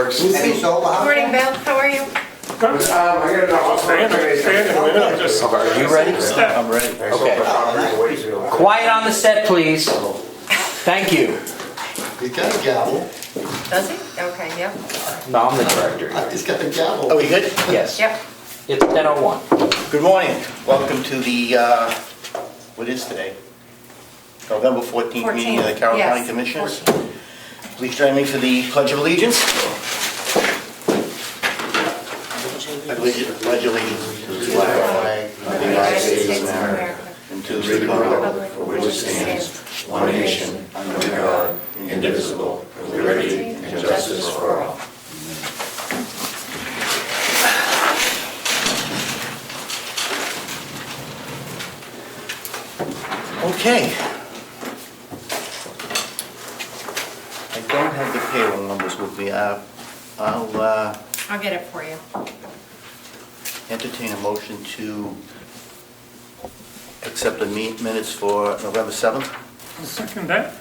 works. Any solar house? Morning, Bill, how are you? I gotta know. Stand a minute, I'm just. Are you ready? I'm ready. Okay. Quiet on the set, please. Thank you. He's got a gavel. Does he? Okay, yep. No, I'm the director. He's got a gavel. Are we good? Yes. Yep. It's 10:01. Good morning. Welcome to the, what is today? November 14th meeting of the Carroll Yes, County Commissioners. 14. Please join me for the Pledge of Allegiance. I pledge allegiance to the flag Flag. of the United States of America and to the republic for which it stands, one nation, under God, indivisible, with liberty and justice for all. Okay. I don't have the payroll numbers with me. I'll get it for you. Entertain a motion to accept the minutes for November 7th. I'll second that.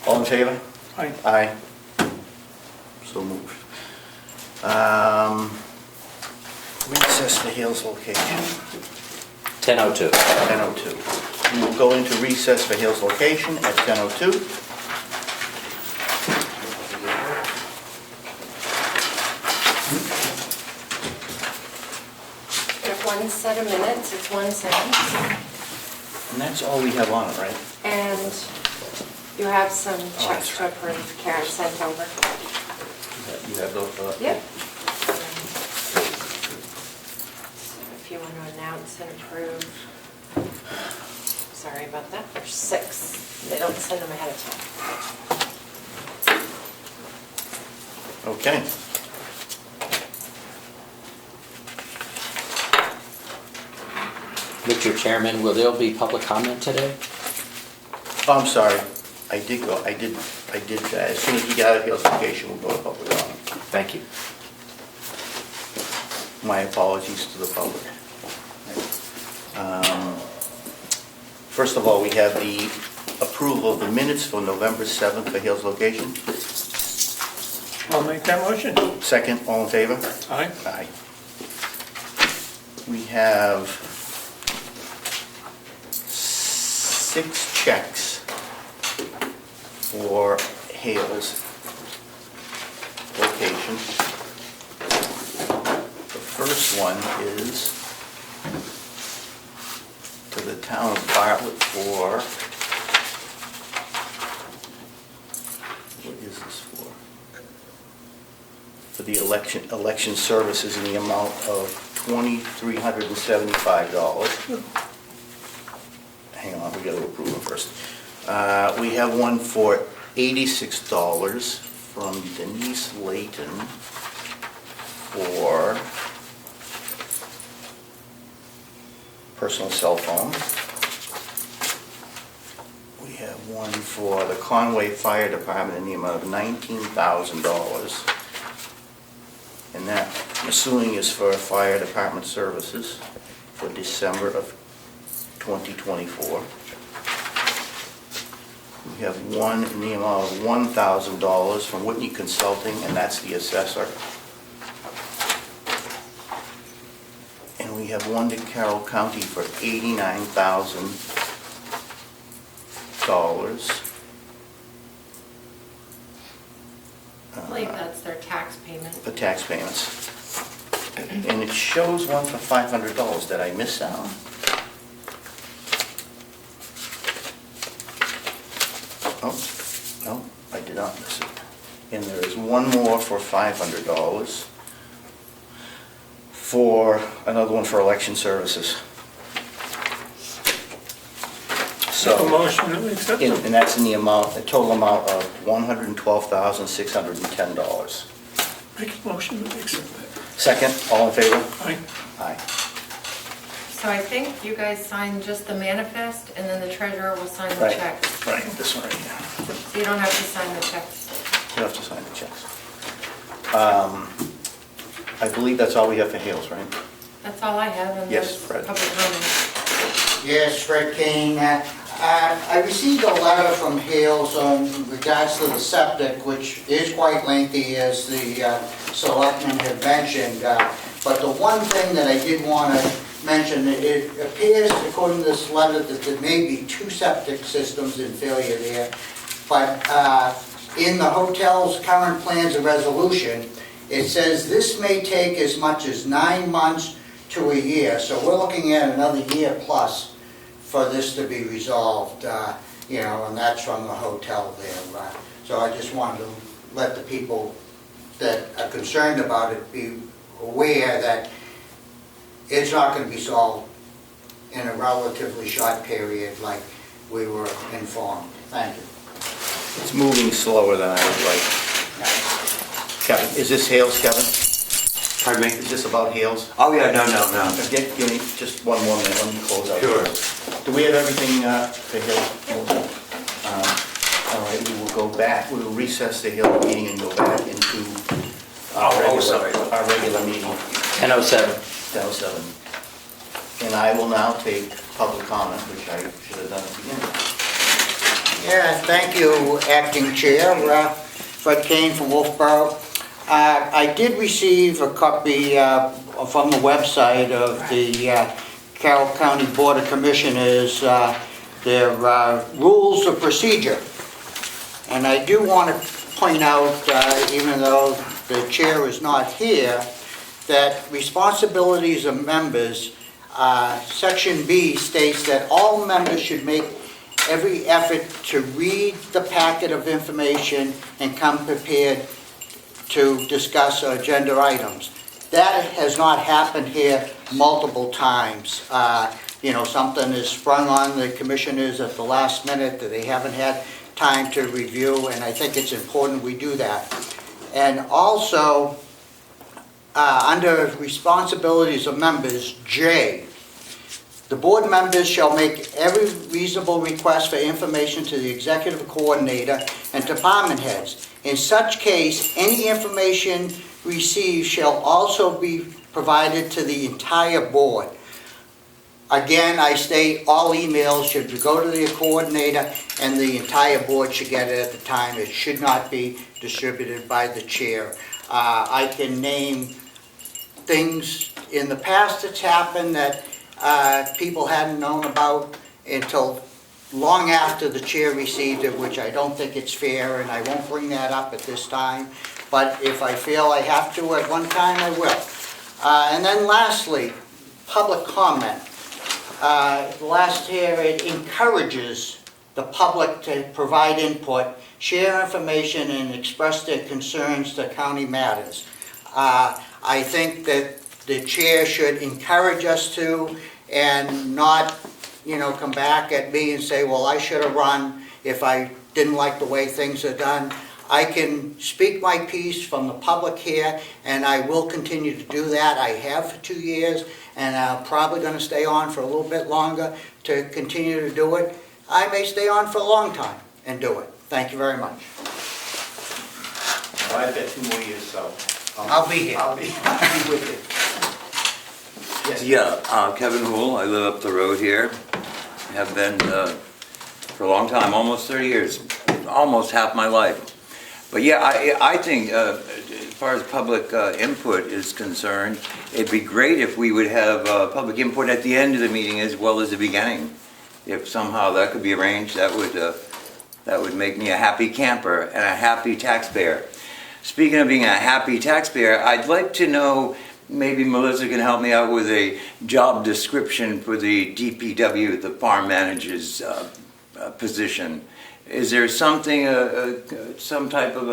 All in favor? Aye. Aye. So moved. Recess to Hales location, 10:02. 10:02. We will go into recess for Hales location at 10:02. There's one set of minutes, it's 1 second. And that's all we have on it, right? And you have some that's checks to right. approve, Karen sent over. You have those? Yep. If you want to announce and approve. Sorry about that, there's 6. They don't send them ahead of time. Okay. Mr. Chairman, will there be public comment today? Oh, I'm sorry. I did, as soon as we get out of Hales location, we'll go to public comment. Thank you. My apologies to the public. First of all, we have the approval of the minutes for November 7th for Hales location. I'll make that motion. Second, all in favor? Aye. Aye. We have 6 checks for Hales location. The first one is to the town of Bartlett for, what is this for? For the election services in the amount of $2,375. Hang on, we gotta approve it first. We have one for $86 from Denise Layton for personal cell phone. We have one for the Conway Fire Department in the amount of $19,000. And that, I'm assuming, is for fire department services for December of 2024. We have one in the amount of $1,000 from Whitney Consulting, and that's the assessor. And we have one to Carroll County for $89,000. I believe that's their tax payment. For tax payments. And it shows one for $500. Did I miss that one? Oh, no, I did not miss it. And there is one more for $500 for another one for election services. Make a So, motion that we accept them. and that's in the amount, the total amount of $112,610. Make a motion that we accept that. Second, all in favor? Aye. Aye. So I think you guys sign just the manifest, and then the treasurer will sign the Right, checks. right, this one right here. So you don't have to sign the checks. You have to sign the checks. I believe that's all we have for Hales, right? That's all I have, and Yes, there's Fred. public comment. Yes, Fred King, I received a letter from Hales in regards to the septic, which is quite lengthy, as the selectmen have mentioned. But the one thing that I did want to mention, it appears, according to this letter, that there may be 2 septic systems in failure there. But in the hotel's current plans and resolution, it says this may take as much as 9 months to a year. So we're looking at another year plus for this to be resolved, and that's from the hotel there. So I just wanted to let the people that are concerned about it be aware that it's not going to be solved in a relatively short period like we were informed. Thank you. It's moving slower than I would like. Kevin, is this Hales, Kevin? Pardon me? Is this about Hales? Oh, yeah, no. Give me just one more minute, let me close out. Sure. Do we have everything for Hill? All right, we will go back, we will recess the Hill meeting and go back into our regular meeting. 10:07. 10:07. And I will now take public comment, which I should have done at the beginning. Yeah, thank you, Acting Chair. Fred Kane from Wolfboro. I did receive a copy from the website of the Carroll County Board of Commissioners, their rules of procedure. And I do want to point out, even though the chair is not here, that responsibilities of members, Section B states that all members should make every effort to read the packet of information and come prepared to discuss agenda items. That has not happened here multiple times. Something is sprung on the commissioners at the last minute that they haven't had time to review, and I think it's important we do that. And also, under responsibilities of members, J, the board members shall make every reasonable request for information to the executive coordinator and department heads. In such case, any information received shall also be provided to the entire board. Again, I state all emails should go to the coordinator and the entire board should get it at the time. It should not be distributed by the chair. I can name things in the past that's happened that people hadn't known about until long after the chair received it, which I don't think it's fair, and I won't bring that up at this time. But if I feel I have to at one time, I will. And then lastly, public comment. Last year, it encourages the public to provide input, share information, and express their concerns to county matters. I think that the chair should encourage us to, and not, come back at me and say, well, I should have run if I didn't like the way things are done. I can speak my piece from the public here, and I will continue to do that. I have for 2 years, and I'm probably going to stay on for a little bit longer to continue to do it. I may stay on for a long time and do it. Thank you very much. Well, I've got 2 more years, so I'll be here. I'll be with you. Yes. Yeah, Kevin Hool, I live up the road here. Have been for a long time, almost 30 years, almost half my life. But yeah, I think as far as public input is concerned, it'd be great if we would have public input at the end of the meeting as well as the beginning. If somehow that could be arranged, that would make me a happy camper and a happy taxpayer. Speaking of being a happy taxpayer, I'd like to know, maybe Melissa can help me out with a job description for the DPW, the farm manager's position. Is there something, some type of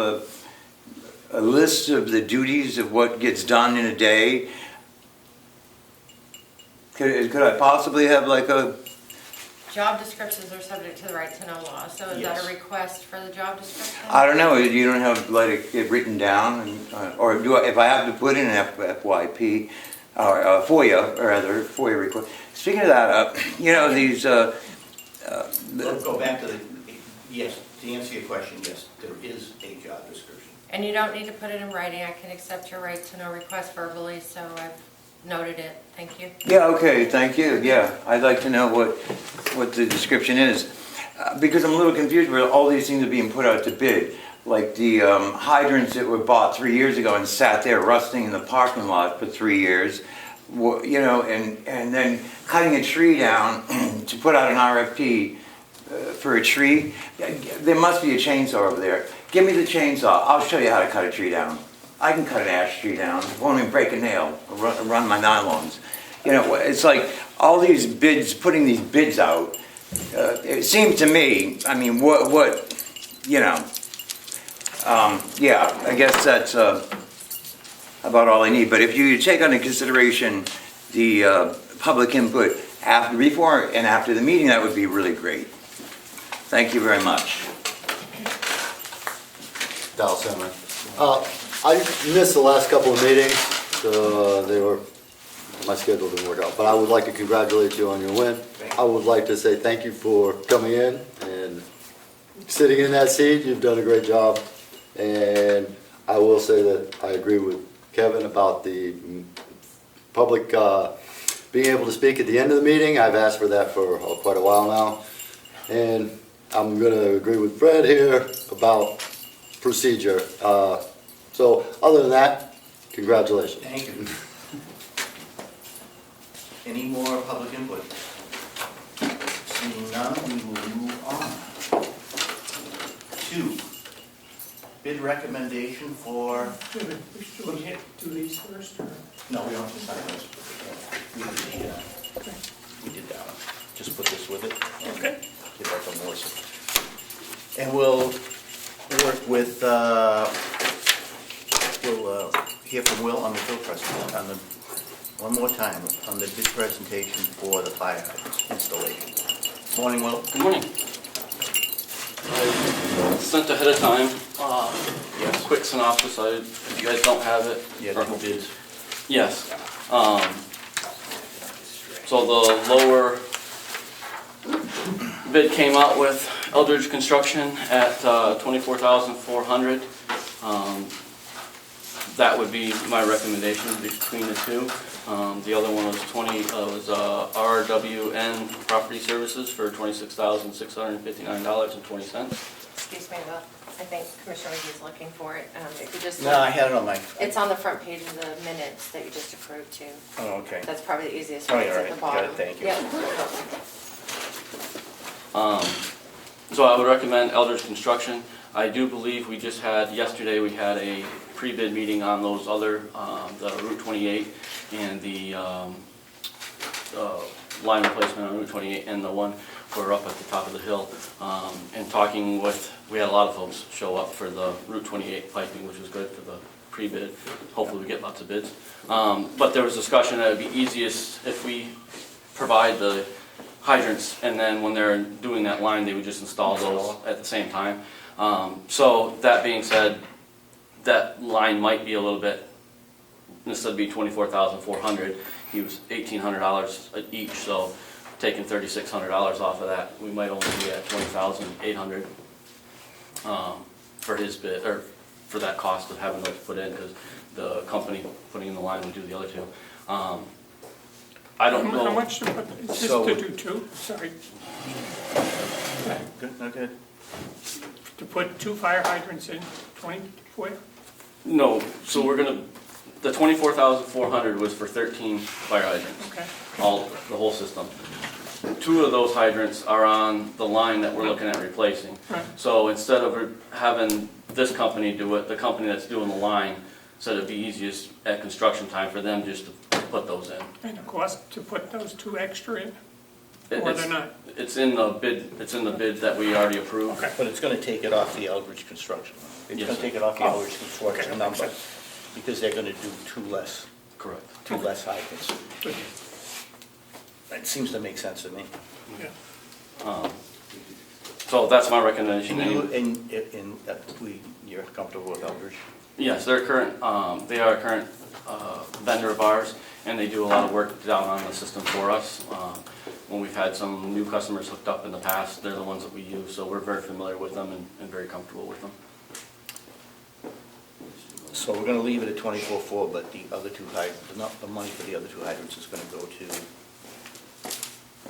a list of the duties of what gets done in a day? Could I possibly have like a... Job descriptions are subject to the right to know law, so is that Yes. a request for the job description? I don't know, you don't have like it written down, and, or do I, if I have to put in an FYP, or FOIA, or rather, FOIA request. Speaking of that, these... Let's go back to the, yes, to answer your question, yes, there is a job description. And you don't need to put it in writing, I can accept your right to know request verbally, so I've noted it, thank you. Yeah, okay, thank you, yeah. I'd like to know what the description is. Because I'm a little confused where all these things are being put out to bid. Like the hydrants that were bought 3 years ago and sat there rusting in the parking lot for 3 years. You know, and then cutting a tree down to put out an RFP for a tree. There must be a chainsaw over there. Give me the chainsaw, I'll show you how to cut a tree down. I can cut an ash tree down, won't even break a nail, run my nylons. You know, it's like all these bids, putting these bids out, it seems to me, I mean, what you know, yeah, I guess that's about all I need. But if you take under consideration the public input before and after the meeting, that would be really great. Thank you very much. Dal Simmer. I missed the last couple of meetings, my schedule didn't work out, but I would like to congratulate you on your win. I would like to say thank you for coming in and sitting in that seat. You've done a great job. And I will say that I agree with Kevin about the public being able to speak at the end of the meeting. I've asked for that for quite a while now. And I'm going to agree with Fred here about procedure. So other than that, congratulations. Thank you. Any more public input? Seeing none, we will move on to bid recommendation for, Should we do these first, or? no, we don't have to sign those. We did that one. Just put this with it. Okay. Give that to Melissa. And we'll work with, we'll hear from Will on the bill presentation, one more time, on the bid presentation for the fire hydrant installation. Morning, Will. Good morning. I sent ahead of time, Yes. quick synopsis, if you guys don't have it. Yeah, or- the bids. Yes. So the lower bid came out with Eldridge Construction at $24,400. That would be my recommendation between the two. The other one was RWN Property Services for $26,659.20. Excuse me, I think Commissioner McGee's looking for it. If you just No, I had it on my. It's on the front page of the minutes that you just approved too. Oh, okay. That's probably the easiest Oh, one, yeah, it's at right. the Got bottom. it, thank you. Yeah. So I would recommend Eldridge Construction. I do believe yesterday we had a pre-bid meeting on those other, the Route 28 and the line replacement on Route 28 and the one we're up at the top of the hill. And talking with, we had a lot of folks show up for the Route 28 piping, which was good for the pre-bid. Hopefully we get lots of bids. But there was discussion that it would be easiest if we provide the hydrants, and then when they're doing that line, they would just install those at the same time. So that being said, that line might be a little bit, instead of be $24,400, he was $1,800 each, so taking $3,600 off of that, we might only be at $20,800 for his bid, or for that cost of having those put in, because the company putting in the line would do the other two. I don't know. How much to put, just So- to do two, sorry, Good, no good. to put 2 fire hydrants in 24? No, so we're gonna, the $24,400 was for 13 fire hydrants. Okay. The whole system. 2 of those hydrants are on the line that we're looking at replacing. Right. So instead of having this company do it, the company that's doing the line said it'd be easiest at construction time for them just to put those in. And the cost to put those 2 extra in, or It's- they're not? It's in the bid that we already approved. Okay. But it's gonna take it off the Eldridge Construction. It's Yes. gonna take it off the Oh, Eldridge Construction okay, number, makes because they're gonna do two less Correct. hydrants. Good. That seems to make sense to me. Yeah. So that's my recommendation. You're comfortable with Eldridge? Yes, they are a current vendor of ours, and they do a lot of work down on the system for us. When we've had some new customers hooked up in the past, they're the ones that we use, so we're very familiar with them and very comfortable with them. So we're gonna leave it at 24.4, but the other two the money for the other two hydrants is gonna go to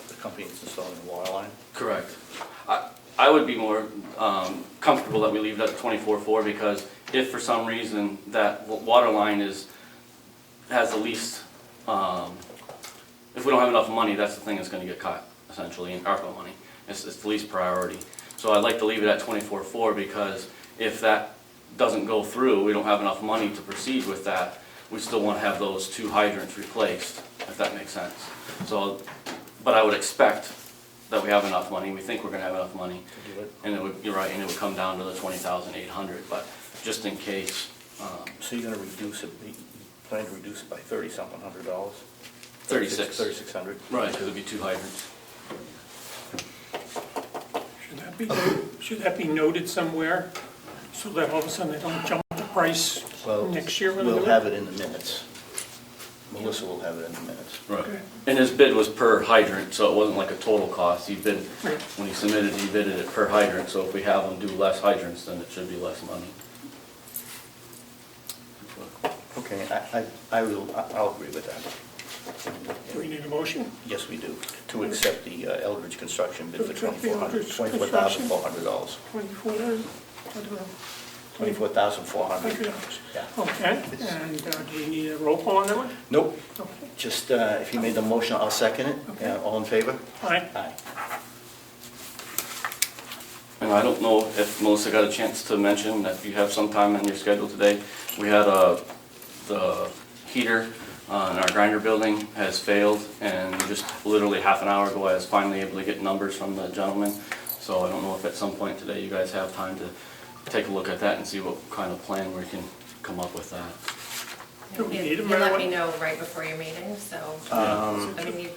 the company that's installing the water line? Correct. I would be more comfortable that we leave it at 24.4 because if for some reason that water line has the least, if we don't have enough money, that's the thing that's gonna get cut, essentially, in ARPA money. It's the least priority. So I'd like to leave it at 24.4 because if that doesn't go through, we don't have enough money to proceed with that, we still want to have those two hydrants replaced, if that makes sense. So, but I would expect that we have enough money, we think we're gonna have enough money. To do it? And it would, you're right, and it would come down to the 20,800, but just in case, So you're gonna reduce it, you plan to reduce it by $30-something hundred dollars? 36. 3,600? right, because it'd be two hydrants. Should that be noted somewhere, so that all of a sudden they don't jump the price Well, next year when they we'll do have it? it in the minutes. Melissa will have it in the minutes. Right. Okay. And his bid was per hydrant, so it wasn't like a total cost. He bid, Right. when he submitted, he bidded it per hydrant, so if we have them do less hydrants, then it should be less money. Okay, I'll agree with that. Do we need a motion? Yes, we do, to accept the Eldridge construction bid To for accept the Eldridge construction. $24,400. 24,400. $24,400. Yeah. Okay, and do we need a roll call on that one? Nope, Okay. just if you made the motion, I'll second it. Okay. All in favor? Aye. Aye. And I don't know if Melissa got a chance to mention, that if you have some time on your schedule today, we had the heater in our grinder building has failed, and just literally half an hour ago, I was finally able to get numbers from the gentleman. So I don't know if at some point today you guys have time to take a look at that and see what kind of plan we can come up with that. Do we You need a let marijuana? me know right before your meeting, so, Um, I mean,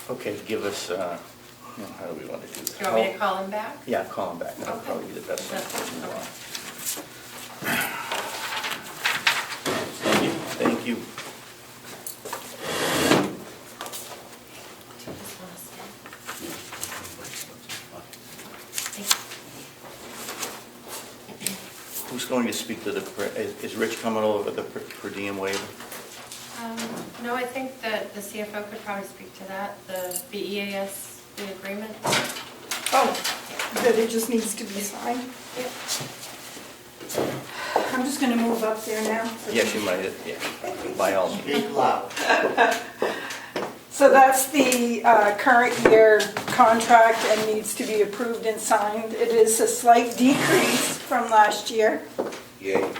Okay, give us, how do we want to do this? you want me to call him back? Yeah, call him back, that'll Okay. probably be the best thing to do. Okay. Thank you. Who's going to speak to is Rich coming over the per diem waiver? No, I think that the CFO could probably speak to that, the BEAS, the agreement. Oh, that it just needs to be signed? Yep. I'm just gonna move up there now. Yes, you might, yeah, by all means. Speak loud. So that's the current year contract and needs to be approved and signed. It is a slight decrease from last year. Yay.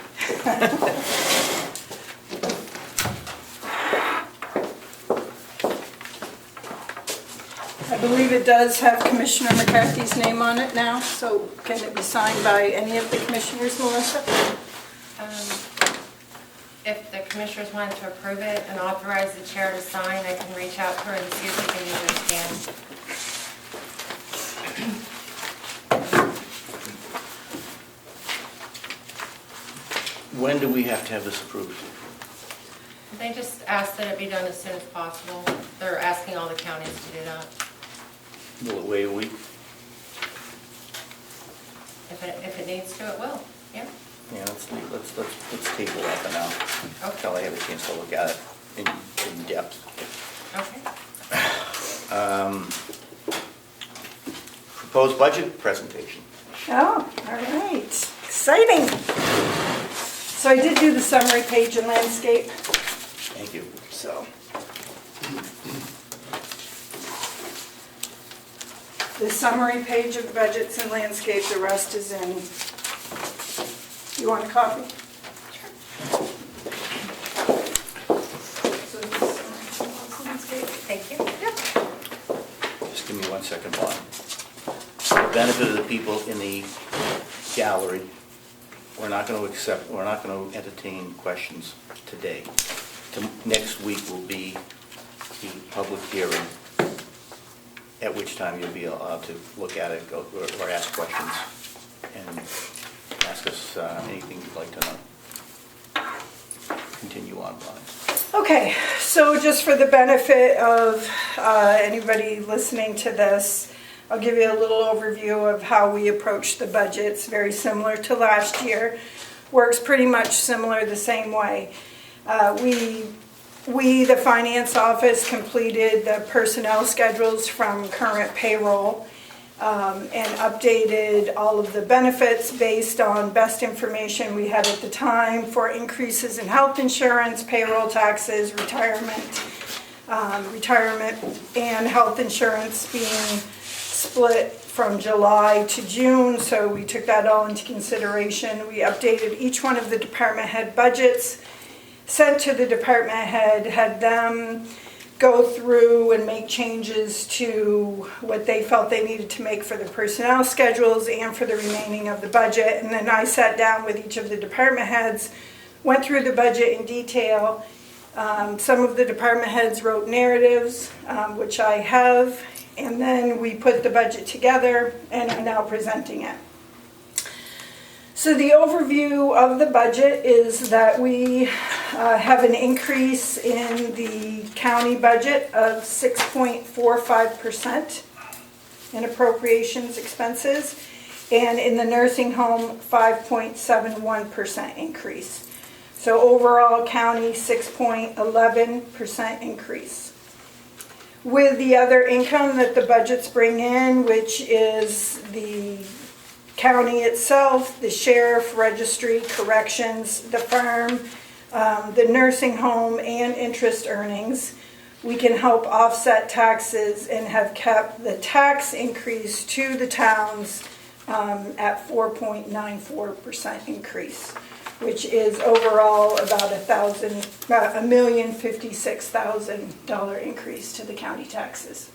I believe it does have Commissioner McCarthy's name on it now, so can it be signed by any of the commissioners, Melissa? If the commissioners wanted to approve it and authorize the chair to sign, I can reach out to her and see if we can use her scan. When do we have to have this approved? They just asked that it be done as soon as possible. They're asking all the counties to do that. Will it wait a week? If it needs to, it will, yeah. Yeah, let's table that for now. Okay. Until I have a chance to look at it in depth. Okay. Proposed budget presentation. Oh, all right, exciting. So I did do the summary page in landscape, Thank you. so. The summary page of budgets and landscape, the rest is in. You want a copy? So this is summary landscape. Thank you. Just give me 1 second, Bob. For the benefit of the people in the gallery, we're not going to entertain questions today. Next week will be the public hearing, at which time you'll be allowed to look at it or ask questions and ask us anything you'd like to know. Continue on, Bob. Okay, so just for the benefit of anybody listening to this, I'll give you a little overview of how we approach the budget. It's very similar to last year. Works pretty much similar the same way. We, the finance office, completed the personnel schedules from current payroll and updated all of the benefits based on best information we had at the time for increases in health insurance, payroll taxes, retirement and health insurance being split from July to June, so we took that all into consideration. We updated each one of the department head budgets, sent to the department head, had them go through and make changes to what they felt they needed to make for the personnel schedules and for the remaining of the budget. And then I sat down with each of the department heads, went through the budget in detail. Some of the department heads wrote narratives, which I have, and then we put the budget together and I'm now presenting it. So the overview of the budget is that we have an increase in the county budget of 6.45% in appropriations expenses, and in the nursing home, 5.71% increase. So overall county, 6.11% increase. With the other income that the budgets bring in, which is the county itself, the sheriff, registry, corrections, the farm, the nursing home, and interest earnings, we can help offset taxes and have kept the tax increase to the towns at 4.94% increase, which is overall about $1,056,000 increase to the county taxes.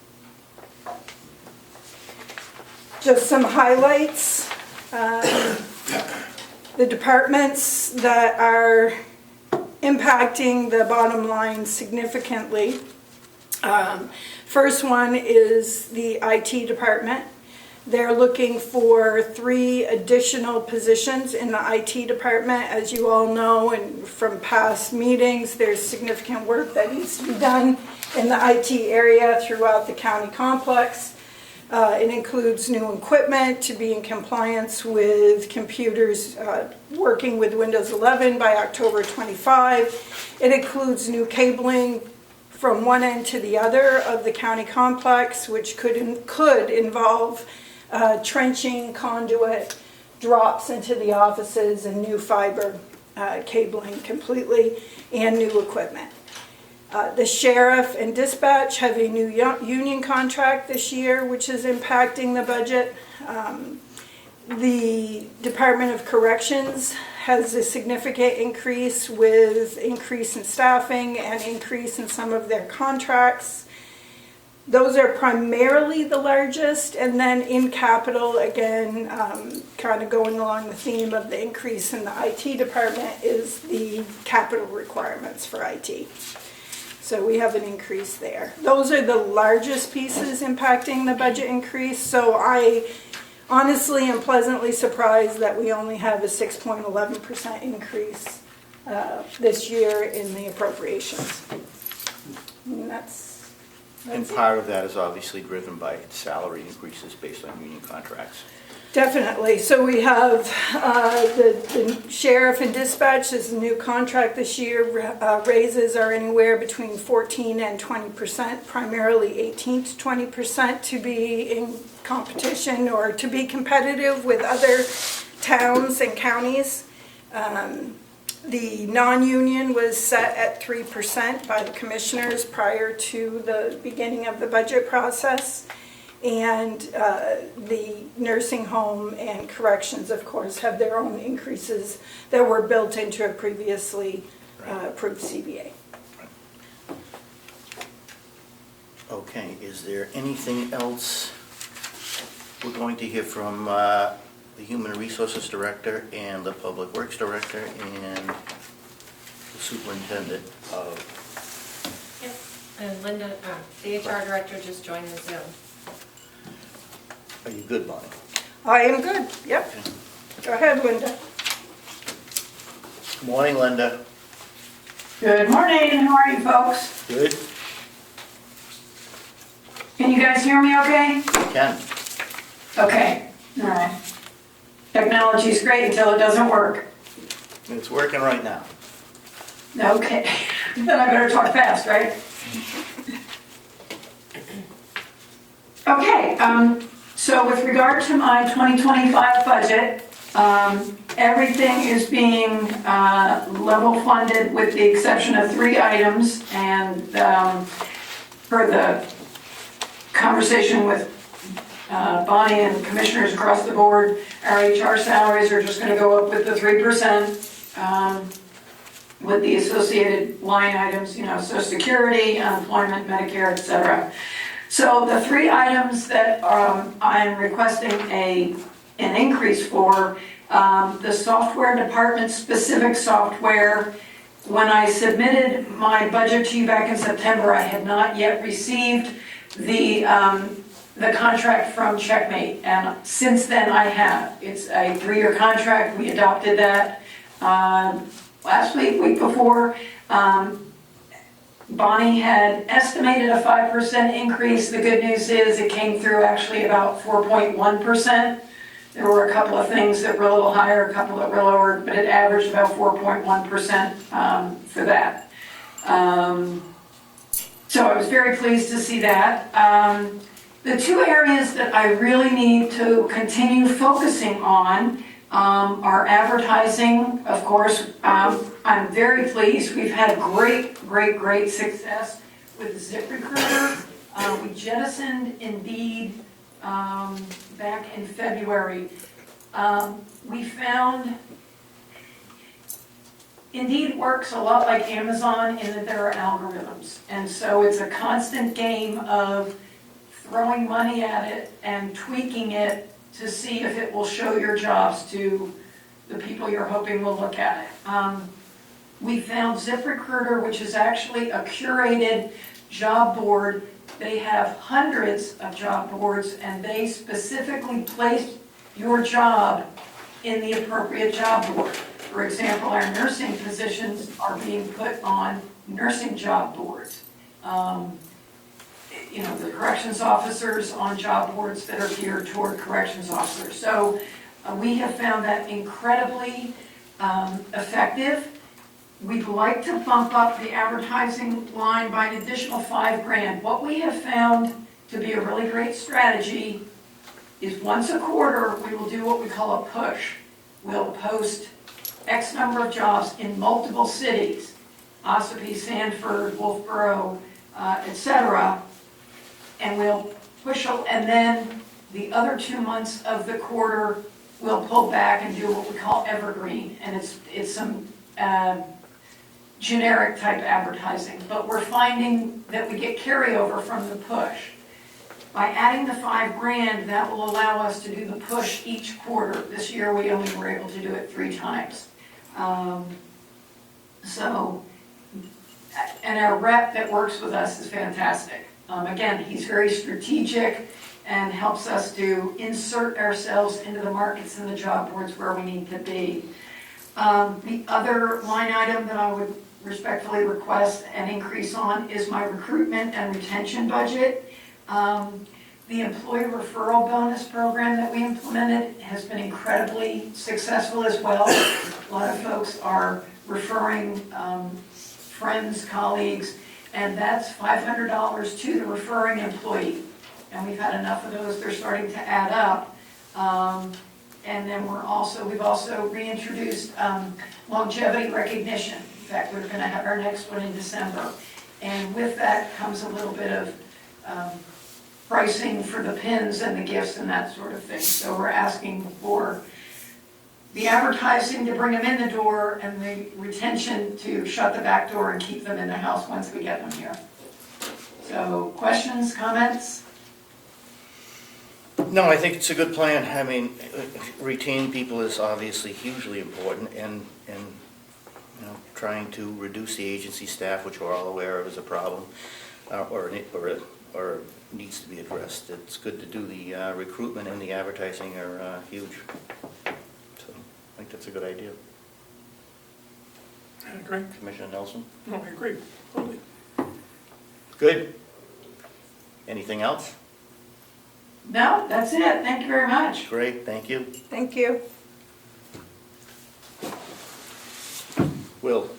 Just some highlights. The departments that are impacting the bottom line significantly. First one is the IT department. They're looking for 3 additional positions in the IT department. As you all know, and from past meetings, there's significant work that needs to be done in the IT area throughout the county complex. It includes new equipment to be in compliance with computers working with Windows 11 by October 25. It includes new cabling from one end to the other of the county complex, which could involve trenching, conduit, drops into the offices, and new fiber cabling completely, and new equipment. The sheriff and dispatch have a new union contract this year, which is impacting the budget. The Department of Corrections has a significant increase with increase in staffing and increase in some of their contracts. Those are primarily the largest, and then in capital, again, kind of going along the theme of the increase in the IT department, is the capital requirements for IT. So we have an increase there. Those are the largest pieces impacting the budget increase. So I honestly am pleasantly surprised that we only have a 6.11% increase this year in the appropriations. And And part of that is obviously driven by salary increases based on union contracts. Definitely. So we have the sheriff and dispatch is a new contract this year. Raises are anywhere between 14 and 20%, primarily 18 to 20% to be in competition or to be competitive with other towns and counties. The non-union was set at 3% by the commissioners prior to the beginning of the budget process. And the nursing home and corrections, of course, have their own increases that were built into a previously approved CBA. Okay, is there anything else? We're going to hear from the Human Resources Director and the Public Works Director and the Superintendent of... And Linda, the HR Director just joined the Zoom. Are you good, Bonnie? I am good, yep. Okay. Go ahead, Linda. Good morning, Linda. Good morning, how are you folks? Good? Can you guys hear me okay? You can. Okay, all right. Technology's great until it doesn't work. It's working right now. Okay, then I better talk fast, right? Okay, so with regard to my 2025 budget, everything is being level funded with the exception of 3 items. And for the conversation with Bonnie and commissioners across the board, our HR salaries are just gonna go up with the 3%, with the associated line items, Social Security, unemployment, Medicare, et cetera. So the 3 items that I'm requesting an increase for, the software department specific software. When I submitted my budget to you back in September, I had not yet received the contract from Checkmate, and since then I have. It's a 3-year contract. We adopted that last week before. Bonnie had estimated a 5% increase. The good news is it came through actually about 4.1%. There were a couple of things that were a little higher, a couple that were lower, but it averaged about 4.1% for that. So I was very pleased to see that. The 2 areas that I really need to continue focusing on are advertising. Of course, I'm very pleased. We've had great success with ZipRecruiter. We jettisoned Indeed back in February. We found Indeed works a lot like Amazon in that there are algorithms. And so it's a constant game of throwing money at it and tweaking it to see if it will show your jobs to the people you're hoping will look at it. We found ZipRecruiter, which is actually a curated job board. They have hundreds of job boards, and they specifically place your job in the appropriate job board. For example, our nursing positions are being put on nursing job boards. The corrections officers on job boards that are geared toward corrections officers. So we have found that incredibly effective. We'd like to bump up the advertising line by an additional $5,000. What we have found to be a really great strategy is once a quarter, we will do what we call a push. We'll post X number of jobs in multiple cities, Ossipee, Sanford, Wolfboro, etc. And we'll push, and then the other 2 months of the quarter, we'll pull back and do what we call evergreen. And it's some generic type advertising, but we're finding that we get carryover from the push. By adding the $5,000, that will allow us to do the push each quarter. This year we only were able to do it 3 times. And our rep that works with us is fantastic. Again, he's very strategic and helps us to insert ourselves into the markets and the job boards where we need to be. The other line item that I would respectfully request an increase on is my recruitment and retention budget. The employee referral bonus program that we implemented has been incredibly successful as well. A lot of folks are referring friends, colleagues, and that's $500 to the referring employee. And we've had enough of those, they're starting to add up. And then we've also reintroduced longevity recognition. In fact, we're gonna have our next one in December. And with that comes a little bit of pricing for the pins and the gifts and that sort of thing. So we're asking for the advertising to bring them in the door and the retention to shut the back door and keep them in the house once we get them here. So questions, comments? No, I think it's a good plan. I mean, retaining people is obviously hugely important, and trying to reduce the agency staff, which we're all aware of is a problem, or needs to be addressed. It's good to do the recruitment, and the advertising are huge. So I think that's a good idea. I agree. Commissioner Nelson? No, I agree. Totally. Good. Anything else? No, that's it. Thank you very much. Great, thank you. Thank you. Will?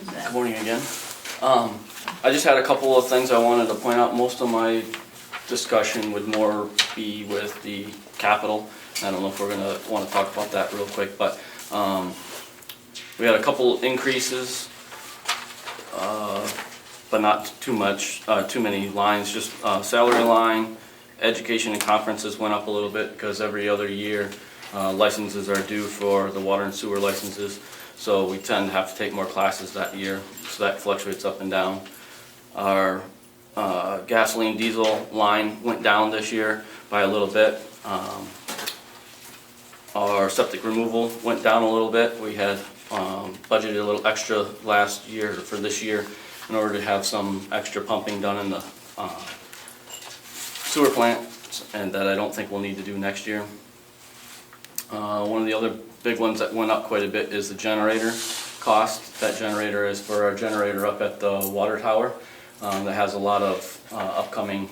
Good morning again. I just had a couple of things I wanted to point out. Most of my discussion would more be with the capital. I don't know if we're gonna want to talk about that real quick, but we had a couple increases, but not too much, too many lines. Just salary line, education and conferences went up a little bit because every other year licenses are due for the water and sewer licenses. So we tend to have to take more classes that year, so that fluctuates up and down. Our gasoline diesel line went down this year by a little bit. Our septic removal went down a little bit. We had budgeted a little extra last year for this year in order to have some extra pumping done in the sewer plant, and that I don't think we'll need to do next year. One of the other big ones that went up quite a bit is the generator cost. That generator is for our generator up at the water tower that has a lot of upcoming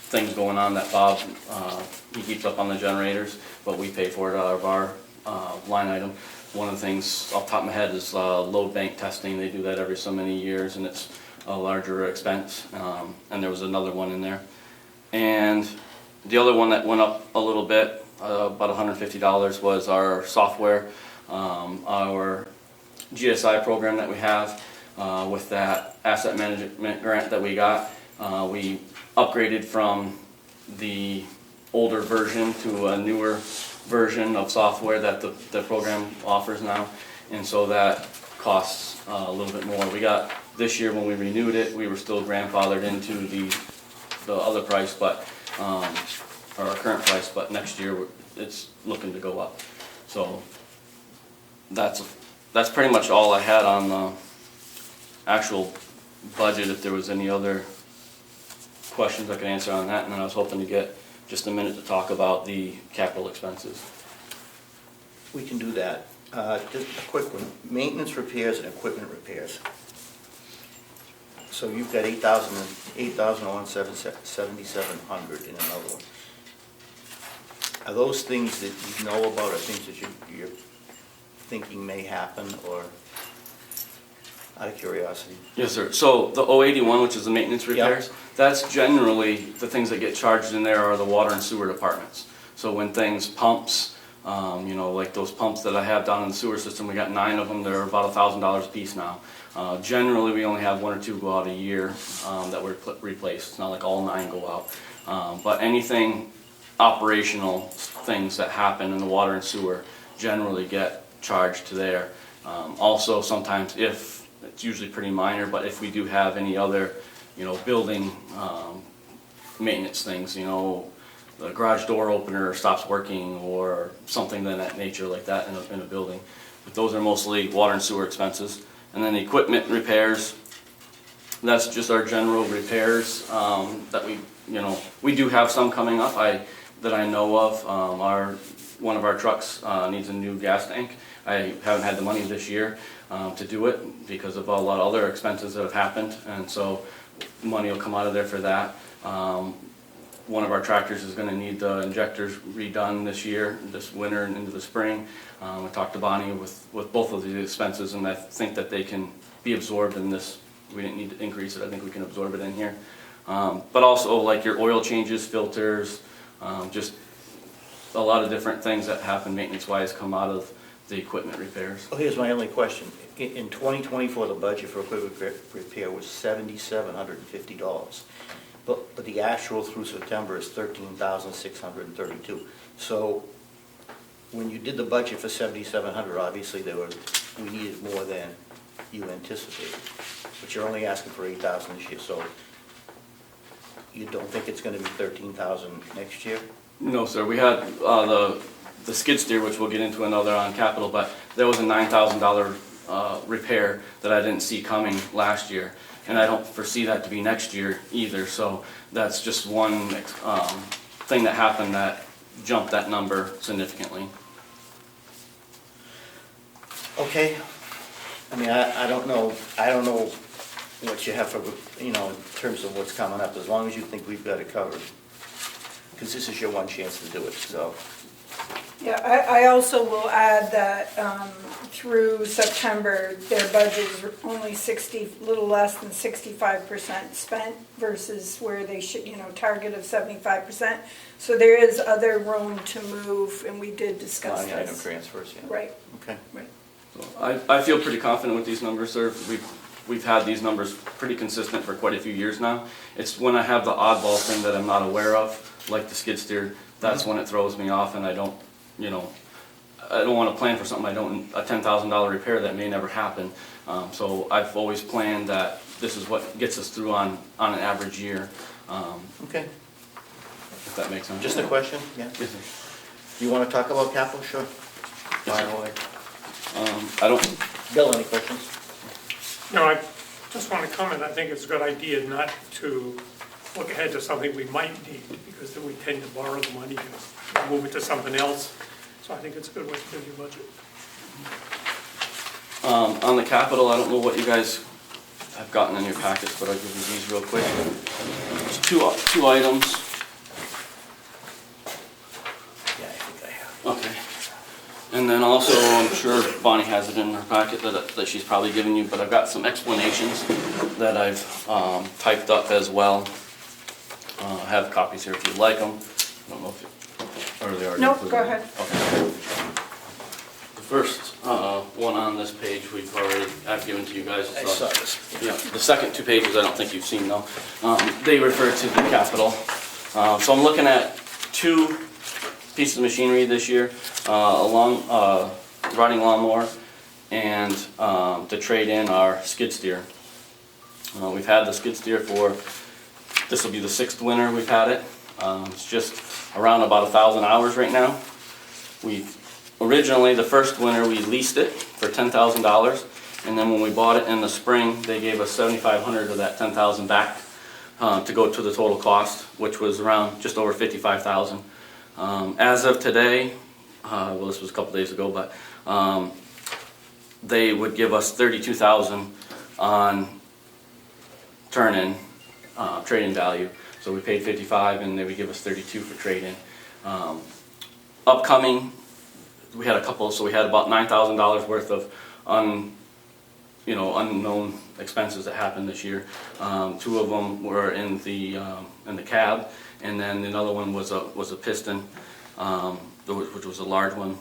things going on that Bob, he keeps up on the generators, but we pay for it out of our line item. One of the things off the top of my head is load bank testing. They do that every so many years, and it's a larger expense, and there was another one in there. And the other one that went up a little bit, about $150, was our software. Our GSI program that we have, with that asset management grant that we got, we upgraded from the older version to a newer version of software that the program offers now, and so that costs a little bit more. We got, this year when we renewed it, we were still grandfathered into the other price, but or our current price, but next year it's looking to go up. So that's pretty much all I had on the actual budget. If there was any other questions I could answer on that, and then I was hoping to get just a minute to talk about the capital expenses. We can do that. Just a quick one, maintenance repairs and equipment repairs. So you've got 8,177 in another one. Are those things that you know about, or things that you're thinking may happen, or out of curiosity? Yes, sir. So the 081, which is the maintenance repairs, that's generally the things that get charged in there are the water and sewer departments. So when things, pumps, you know, like those pumps that I have down in the sewer system, we got 9 of them. They're about $1,000 a piece now. Generally, we only have 1 or 2 go out a year that we're replaced. It's not like all 9 go out. But anything operational things that happen in the water and sewer generally get charged to there. Also, sometimes if, it's usually pretty minor, but if we do have any other, you know, building maintenance things, you know, the garage door opener stops working or something of that nature like that in a building. But those are mostly water and sewer expenses. And then the equipment repairs, that's just our general repairs that we do have some coming up that I know of. One of our trucks needs a new gas tank. I haven't had the money this year to do it because of a lot of other expenses that have happened, and so money will come out of there for that. One of our tractors is going to need the injectors redone this year, this winter and into the spring. I talked to Bonnie with both of these expenses, and I think that they can be absorbed in this. We didn't need to increase it. I think we can absorb it in here. But also like your oil changes, filters, just a lot of different things that happen maintenance-wise come out of the equipment repairs. Well, here's my only question. In 2024, the budget for equipment repair was $7,750. But the actual through September is $13,632. So when you did the budget for $7,700, obviously we needed more than you anticipated. But you're only asking for $8,000 this year, so you don't think it's going to be $13,000 next year? No, sir. We had the skid steer, which we'll get into another on capital, but there was a $9,000 repair that I didn't see coming last year. And I don't foresee that to be next year either, so that's just one thing that happened that jump that number significantly. Okay, I mean, I don't know what you have for, in terms of what's coming up, as long as you think we've got it covered. Because this is your one chance to do it, so. Yeah, I also will add that through September, their budget is only little less than 65% spent versus where they should, target of 75%. So there is other room to move, and we did discuss Line item this. transfers, yeah. Right. Okay. Right. I feel pretty confident with these numbers, sir. We've had these numbers pretty consistent for quite a few years now. It's when I have the oddball thing that I'm not aware of, like the skid steer, that's when it throws me off, and I don't want to plan for something a $10,000 repair that may never happen. So I've always planned that this is what gets us through on an average year. Okay, If that makes sense. just a question, yeah? Yes, sir. Do you want to talk about capital? Sure. Yes, sir. Fire away. I don't. Bill, any questions? No, I just want to comment, I think it's a good idea not to look ahead to something we might need, because then we tend to borrow the money and move it to something else. So I think it's a good way to do your budget. On the capital, I don't know what you guys have gotten in your packets, but I'll give you these real quick. There's two items. Yeah, I think I have. Okay. And then also, I'm sure Bonnie has it in her packet that she's probably given you, but I've got some explanations that I've typed up as well. I have copies here if you'd like them. I don't know if you, or they already Nope, included. go ahead. Okay. The first one on this page I've given to you guys. I saw this. Yeah, the second two pages I don't think you've seen though. They refer to the capital. So I'm looking at two pieces of machinery this year, a riding lawnmower and to trade in our skid steer. We've had the skid steer this will be the 6th winter we've had it. It's just around about 1,000 hours right now. Originally, the first winter, we leased it for $10,000, and then when we bought it in the spring, they gave us $7,500 of that $10,000 back to go to the total cost, which was around just over $55,000. As of today, well, this was a couple days ago, but they would give us $32,000 on turn-in, trade-in value. So we paid $55,000 and they would give us $32,000 for trade-in. Upcoming, we had a couple, so we had about $9,000 worth of unknown expenses that happened this year. Two of them were in the cab, and then another one was a piston, which was a large one.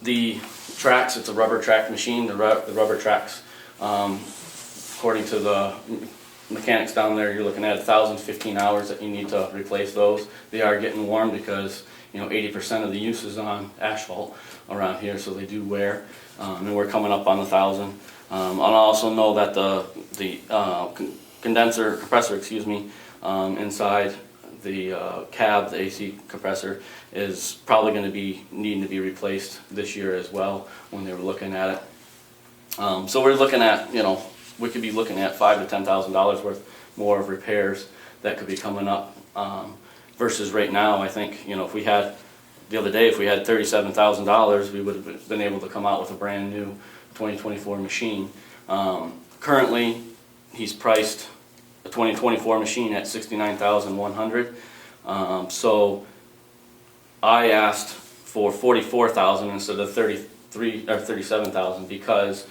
The tracks, it's a rubber track machine. The rubber tracks, according to the mechanics down there, you're looking at 1,015 hours that you need to replace those. They are getting worn because 80% of the use is on asphalt around here, so they do wear. And we're coming up on 1,000. I also know that the compressor, inside the cab, the AC compressor, is probably going to be needing to be replaced this year as well when they were looking at it. So we're looking at, we could be looking at $5,000 to $10,000 worth more of repairs that could be coming up. Versus right now, I think, if we had, the other day, if we had $37,000, we would have been able to come out with a brand new 2024 machine. Currently, he's priced a 2024 machine at $69,100. So I asked for $44,000 instead of $37,000 because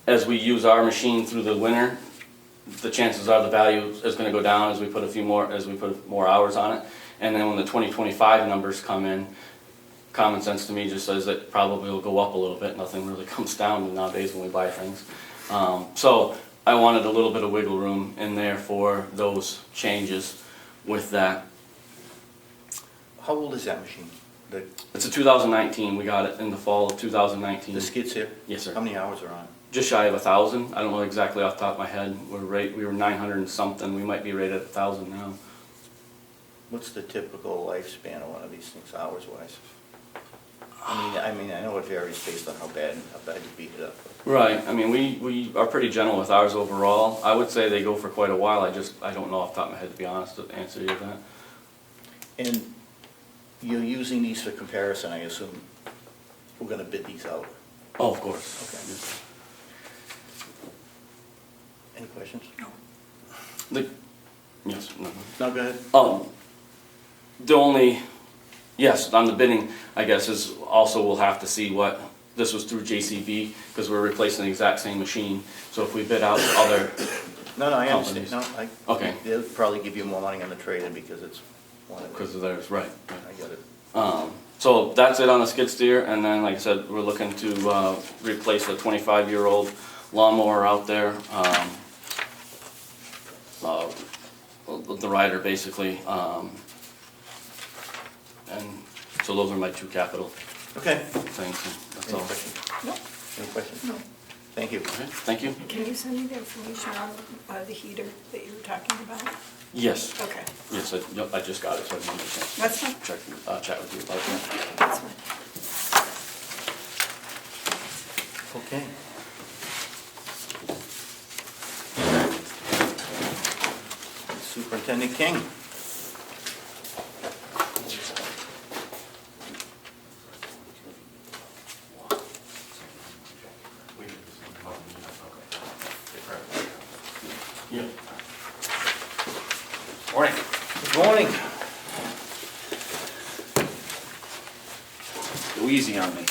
as we use our machine through the winter, the chances are the value is going to go down as we put more hours on it. And then when the 2025 numbers come in, common sense to me just says that probably will go up a little bit. Nothing really comes down nowadays when we buy things. So I wanted a little bit of wiggle room in there for those changes with that. How old is that machine? It's a 2019. We got it in the fall of 2019. The skid steer? Yes, sir. How many hours are on it? Just shy of 1,000. I don't know exactly off the top of my head. We were 900 and something. We might be right at 1,000 now. What's the typical lifespan of one of these things, hours-wise? I mean, I know it varies based on how bad you beat it up. Right. I mean, we are pretty gentle with ours overall. I would say they go for quite a while. I don't know off the top of my head, to be honest, to answer you that. And You're using these for comparison, I assume. We're gonna bid these out. Oh, of course. Okay. Any questions? Yes, no. No, go ahead. The only, yes, on the bidding, I guess, is also we'll have to see what, this was through JCB, because we're replacing the exact same machine, so if we bid out other, No, I understand, Companies. no, Okay. they'll probably give you more money on the trade-in because it's one of because of theirs, right. I got it. So that's it on the skid steer, and then, like I said, we're looking to replace the 25-year-old lawnmower out there. The rider, basically. And so those are my two capital Okay. things, and that's Any all. questions? No. Any questions? No. Thank you. Okay, thank you. Can you send me the information on the heater that you were talking about? Yes, Okay, yes, I just got it, so I didn't get a chance that's fine, to chat with you about that. that's fine. Okay. Superintendent King. Yeah. Morning. Good morning. Go easy on me.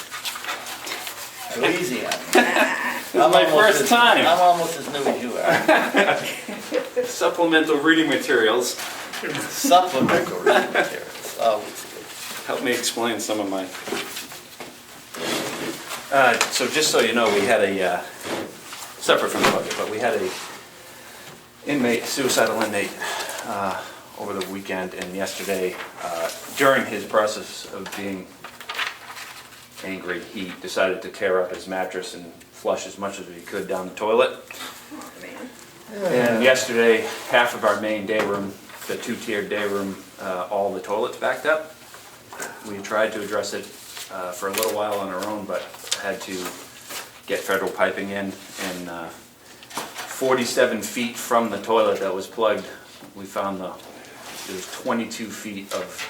Go easy on me. This is my first time. I'm almost as new as you are. Supplemental reading materials. Supplemental reading materials, always good. Help me explain some of my... So just so you know, we had a, separate from the budget, but we had a suicidal inmate over the weekend and yesterday. During his process of being angry, he decided to tear up his mattress and flush as much as he could down the toilet. And yesterday, half of our main day room, the two-tiered day room, all the toilets backed up. We tried to address it for a little while on our own, but had to get federal piping in. And 47 feet from the toilet that was plugged, we found there was 22 feet of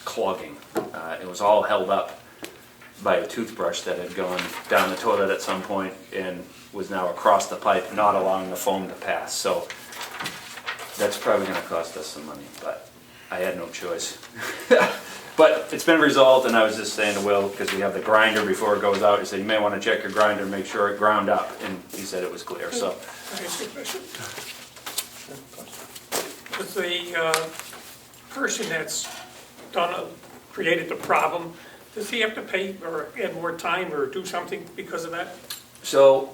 clogging. It was all held up by a toothbrush that had gone down the toilet at some point and was now across the pipe, not allowing the foam to pass. So that's probably gonna cost us some money, but I had no choice. But it's been resolved, and I was just saying to Will, because we have the grinder before it goes out, he said, you may wanna check your grinder, make sure it ground up, and he said it was clear, so. Can I ask you a question? Was the person that's created the problem, does he have to pay or add more time or do something because of that? So,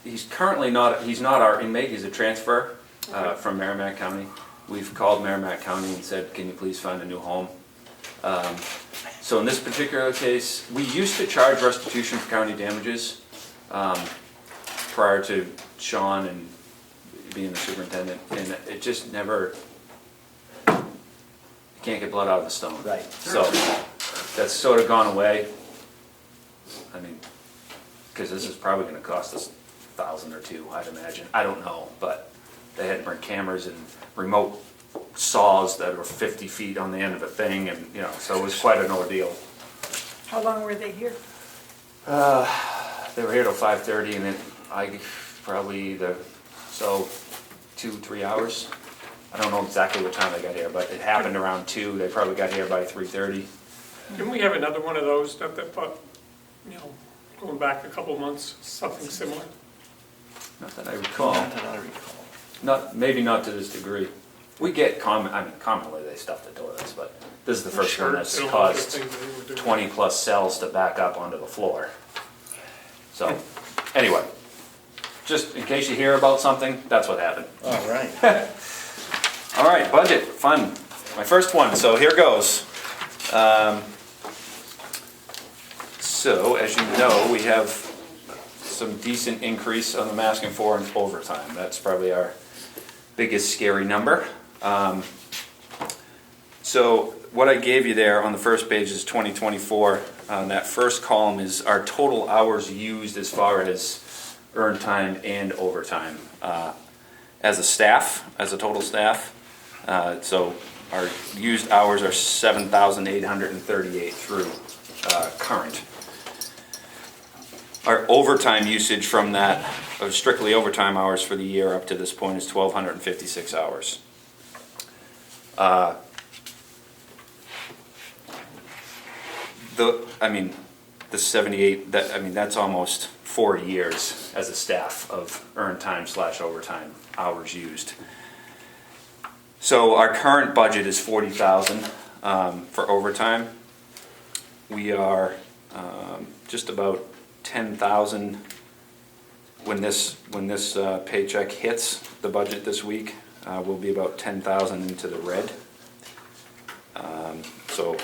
he's currently not, he's not our inmate, he's a transfer from Merrimack County. We've called Merrimack County and said, can you please find a new home? So in this particular case, we used to charge restitution for county damages prior to Sean and being the superintendent, and it just never, you can't get blood out of a stone. Right. So that's sort of gone away. I mean, because this is probably gonna cost us $1,000 or $2,000, I'd imagine. I don't know, but they had to bring cameras and remote saws that were 50 feet on the end of a thing, and, you know, so it was quite an ordeal. How long were they here? They were here till 5:30, and then I probably so 2-3 hours. I don't know exactly what time they got here, but it happened around 2. They probably got here by 3:30. Didn't we have another one of those that, going back a couple months, something similar? Not that I recall. Not that I recall. Maybe not to this degree. We get commonly they stuff the toilets, but this is the first one that's Sure, they don't want the caused things they were doing. 20 plus cells to back up onto the floor. So, anyway, just in case you hear about something, that's what happened. All right. All right, budget, fun. My first one, so here goes. So, as you know, we have some decent increase on the masking for and overtime. That's probably our biggest scary number. So what I gave you there on the first page is 2024. That first column is our total hours used as far as earned time and overtime as a staff, as a total staff. So our used hours are 7,838 through current. Our overtime usage from that, strictly overtime hours for the year up to this point is 1,256 hours. The 78, that's almost 4 years as a staff of earned time / overtime hours used. So our current budget is 40,000 for overtime. We are just about 10,000 when this paycheck hits the budget this week. We'll be about 10,000 into the red. So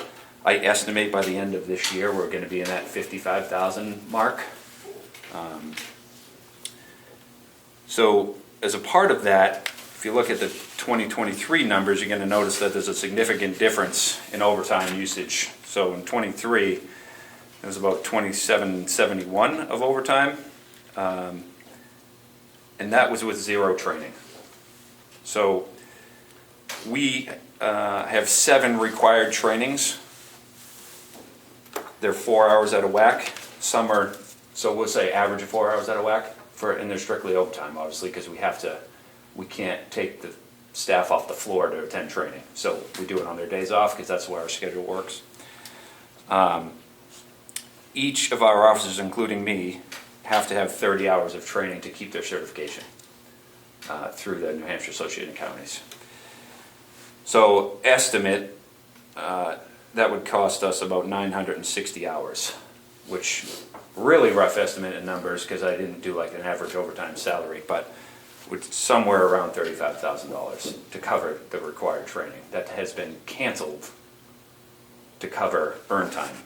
I estimate by the end of this year we're going to be in that 55,000 mark. So as a part of that, if you look at the 2023 numbers, you're going to notice that there's a significant difference in overtime usage. So in 23, it was about 2771 of overtime, and that was with 0 training. So we have 7 required trainings. They're 4 hours out of whack. Some are, so we'll say average of 4 hours out of whack, and they're strictly overtime, obviously, because we can't take the staff off the floor to attend training. So we do it on their days off because that's the way our schedule works. Each of our officers, including me, have to have 30 hours of training to keep their certification through the New Hampshire Associated Counties. So estimate, that would cost us about 960 hours, which really rough estimate in numbers because I didn't do like an average overtime salary, but somewhere around $35,000 to cover the required training that has been canceled to cover earn time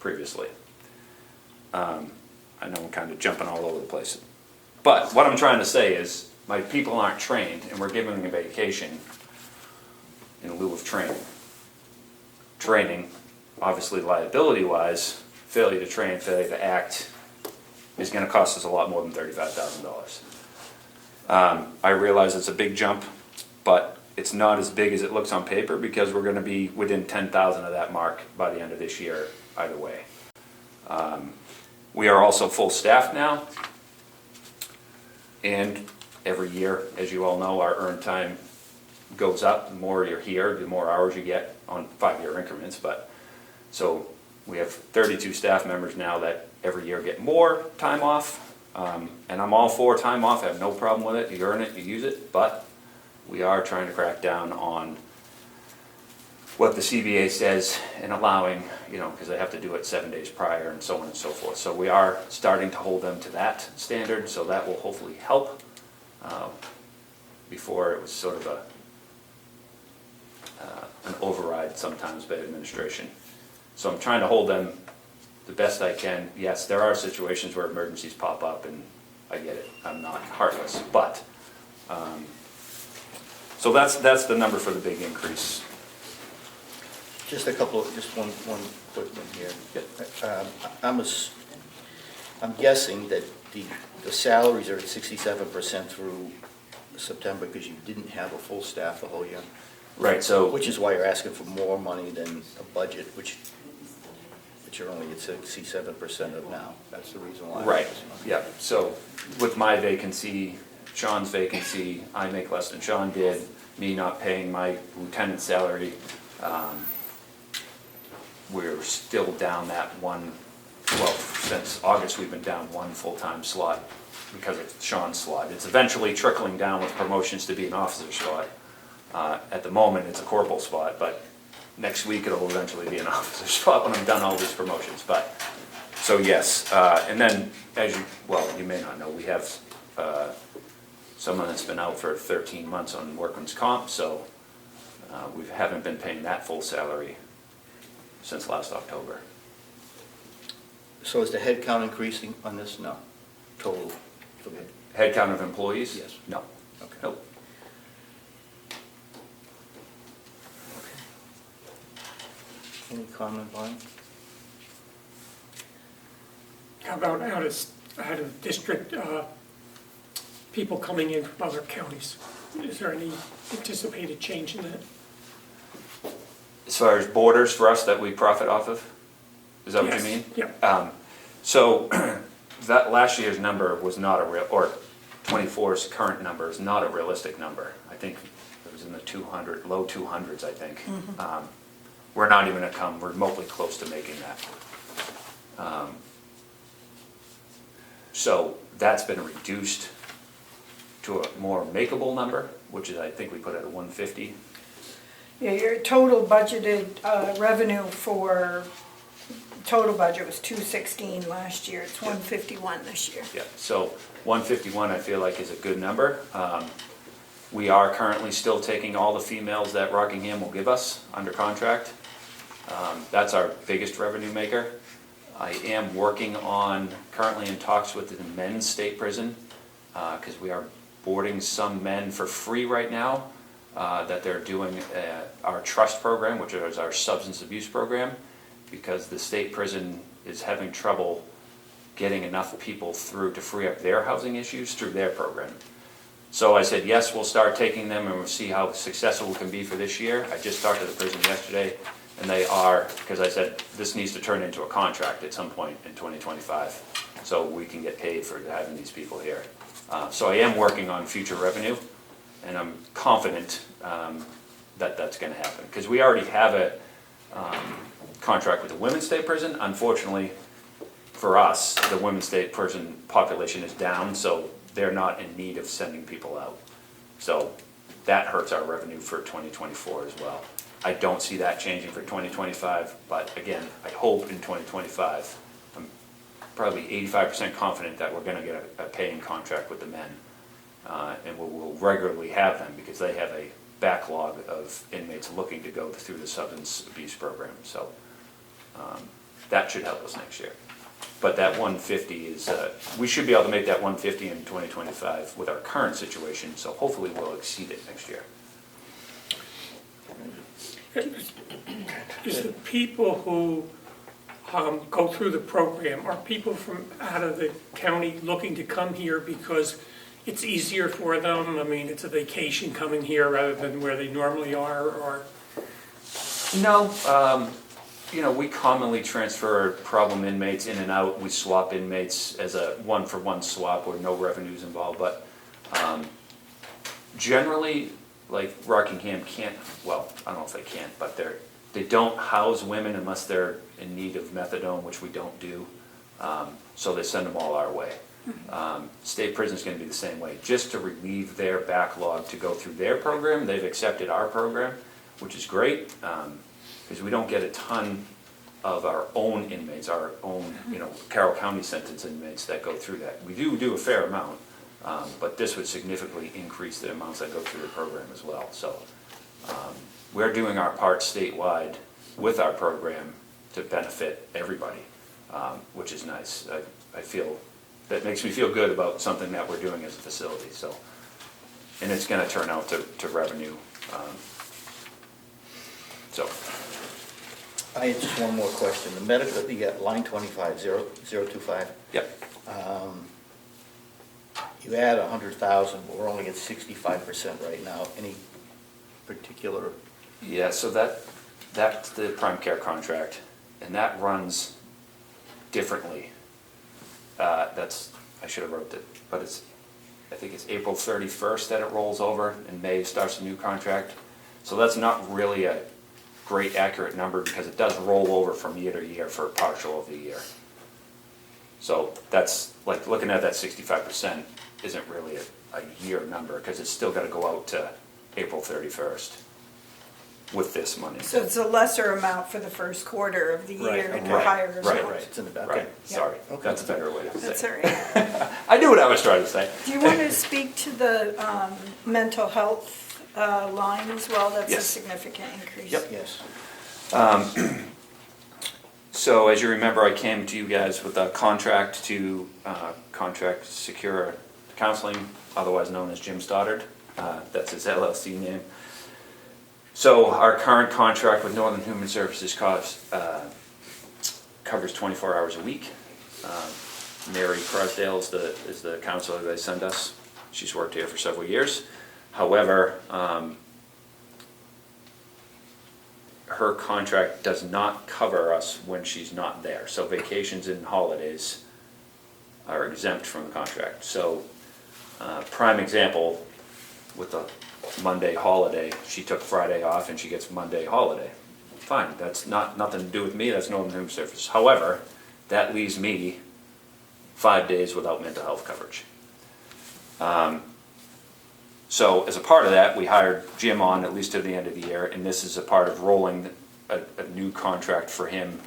previously. I know I'm kind of jumping all over the place. But what I'm trying to say is my people aren't trained and we're giving them a vacation in lieu of training. Training, obviously liability-wise, failure to train, failure to act is going to cost us a lot more than $35,000. I realize it's a big jump, but it's not as big as it looks on paper because we're going to be within 10,000 of that mark by the end of this year either way. We are also full staff now, and every year, as you all know, our earned time goes up. The more you're here, the more hours you get on 5-year increments. But so we have 32 staff members now that every year get more time off. And I'm all for time off. I have no problem with it. You earn it, you use it. But we are trying to crack down on what the CBA says and allowing, because they have to do it 7 days prior and so on and so forth. So we are starting to hold them to that standard. So that will hopefully help. Before it was sort of an override sometimes by administration. So I'm trying to hold them the best I can. Yes, there are situations where emergencies pop up, and I get it. I'm not heartless, but so that's the number for the big increase. Just one quick one here. I'm guessing that the salaries are at 67% through September because you didn't have a full staff the whole year. Right. So which is why you're asking for more money than a budget, which you're only at 67% of now. That's the reason why. Right. Yeah. So with my vacancy, Sean's vacancy, I make less than Sean did. Me not paying my lieutenant's salary, we're still down that one. Well, since August, we've been down one full-time slot because of Sean's slot. It's eventually trickling down with promotions to be an officer slot. At the moment, it's a corporal spot, but next week it'll eventually be an officer spot when I'm done all these promotions. But so yes, and then you may not know, we have someone that's been out for 13 months on workman's comp, so we haven't been paying that full salary since last October. So is the head count increasing on this? No. Total. Head count of employees? Yes. No. Okay. Nope. Any comment, Brian? How about out of district, people coming in from other counties? Is there any anticipated change in that? As far as borders for us that we profit off of? Is that what you mean? Yeah. So that last year's number was not a real, or 24's current number is not a realistic number. I think it was in the 200, low 200s, I think. We're not even gonna come remotely close to making that. So that's been reduced to a more makeable number, which is, I think we put at 150. Yeah, your total budgeted revenue for, total budget was 216 last year, it's 151 this year. Yeah, so 151 I feel like is a good number. We are currently still taking all the females that Rockingham will give us under contract. That's our biggest revenue maker. I am working on, currently in talks with the men's state prison, because we are boarding some men for free right now, that they're doing our trust program, which is our substance abuse program, because the state prison is having trouble getting enough people through to free up their housing issues through their program. So I said, yes, we'll start taking them and we'll see how successful we can be for this year. I just talked to the prison yesterday, and they are, because I said this needs to turn into a contract at some point in 2025, so we can get paid for having these people here. So I am working on future revenue, and I'm confident that that's going to happen, because we already have a contract with the women's state prison. Unfortunately for us, the women's state prison population is down, so they're not in need of sending people out. So that hurts our revenue for 2024 as well. I don't see that changing for 2025, but again, I hope in 2025, I'm probably 85% confident that we're going to get a paying contract with the men, and we'll regularly have them, because they have a backlog of inmates looking to go through the substance abuse program. So that should help us next year. But that 150 is, we should be able to make that 150 in 2025 with our current situation, so hopefully we'll exceed it next year. Is the people who go through the program, are people from out of the county looking to come here because it's easier for them? I mean, it's a vacation coming here rather than where they normally are, or? No, you know, we commonly transfer problem inmates in and out. We swap inmates as a one-for-one swap where no revenue's involved, but generally, like Rockingham can't, well, I don't know if they can't, but they don't house women unless they're in need of methadone, which we don't do, so they send them all our way. State prison's gonna be the same way. Just to relieve their backlog to go through their program, they've accepted our program, which is great, because we don't get a ton of our own inmates, our own, you know, Carroll County sentence inmates that go through that. We do a fair amount, but this would significantly increase the amounts that go through the program as well. So we're doing our part statewide with our program to benefit everybody, which is nice. I feel, that makes me feel good about something that we're doing as a facility. So, and it's going to turn out to revenue. So. I had just one more question. The medical, you got line 25, 025. Yep. You add 100,000, but we're only at 65% right now. Any particular? Yeah, so that's the prime care contract, and that runs differently. I should have wrote it, but I think it's April 31st that it rolls over, and May starts a new contract. So that's not really a great accurate number, because it does roll over from year to year for a partial of the year. So that's, like, looking at that 65% isn't really a year number, because it's still got to go out to April 31st with this money. So it's a lesser amount for the first quarter of the year and a higher amount. Right. It's in the back. Right, Yeah. sorry. Okay. That's a better way to say That's it. all right. I knew what I was trying to say. Do you want to speak to the mental health line as well? That's a Yes. significant increase. Yep. Yes. So as you remember, I came to you guys with a contract to contract secure counseling, otherwise known as Jim Stoddard. That's his LLC name. So our current contract with Northern Human Services covers 24 hours a week. Mary Crosdale is the counselor they send us. She's worked here for several years. However, her contract does not cover us when she's not there. So vacations and holidays are exempt from the contract. So, prime example, with the Monday holiday, she took Friday off and she gets Monday holiday. Fine, that's nothing to do with me, that's no human services. However, that leaves me 5 days without mental health coverage. So as a part of that, we hired Jim on at least to the end of the year, and this is a part of rolling a new contract for him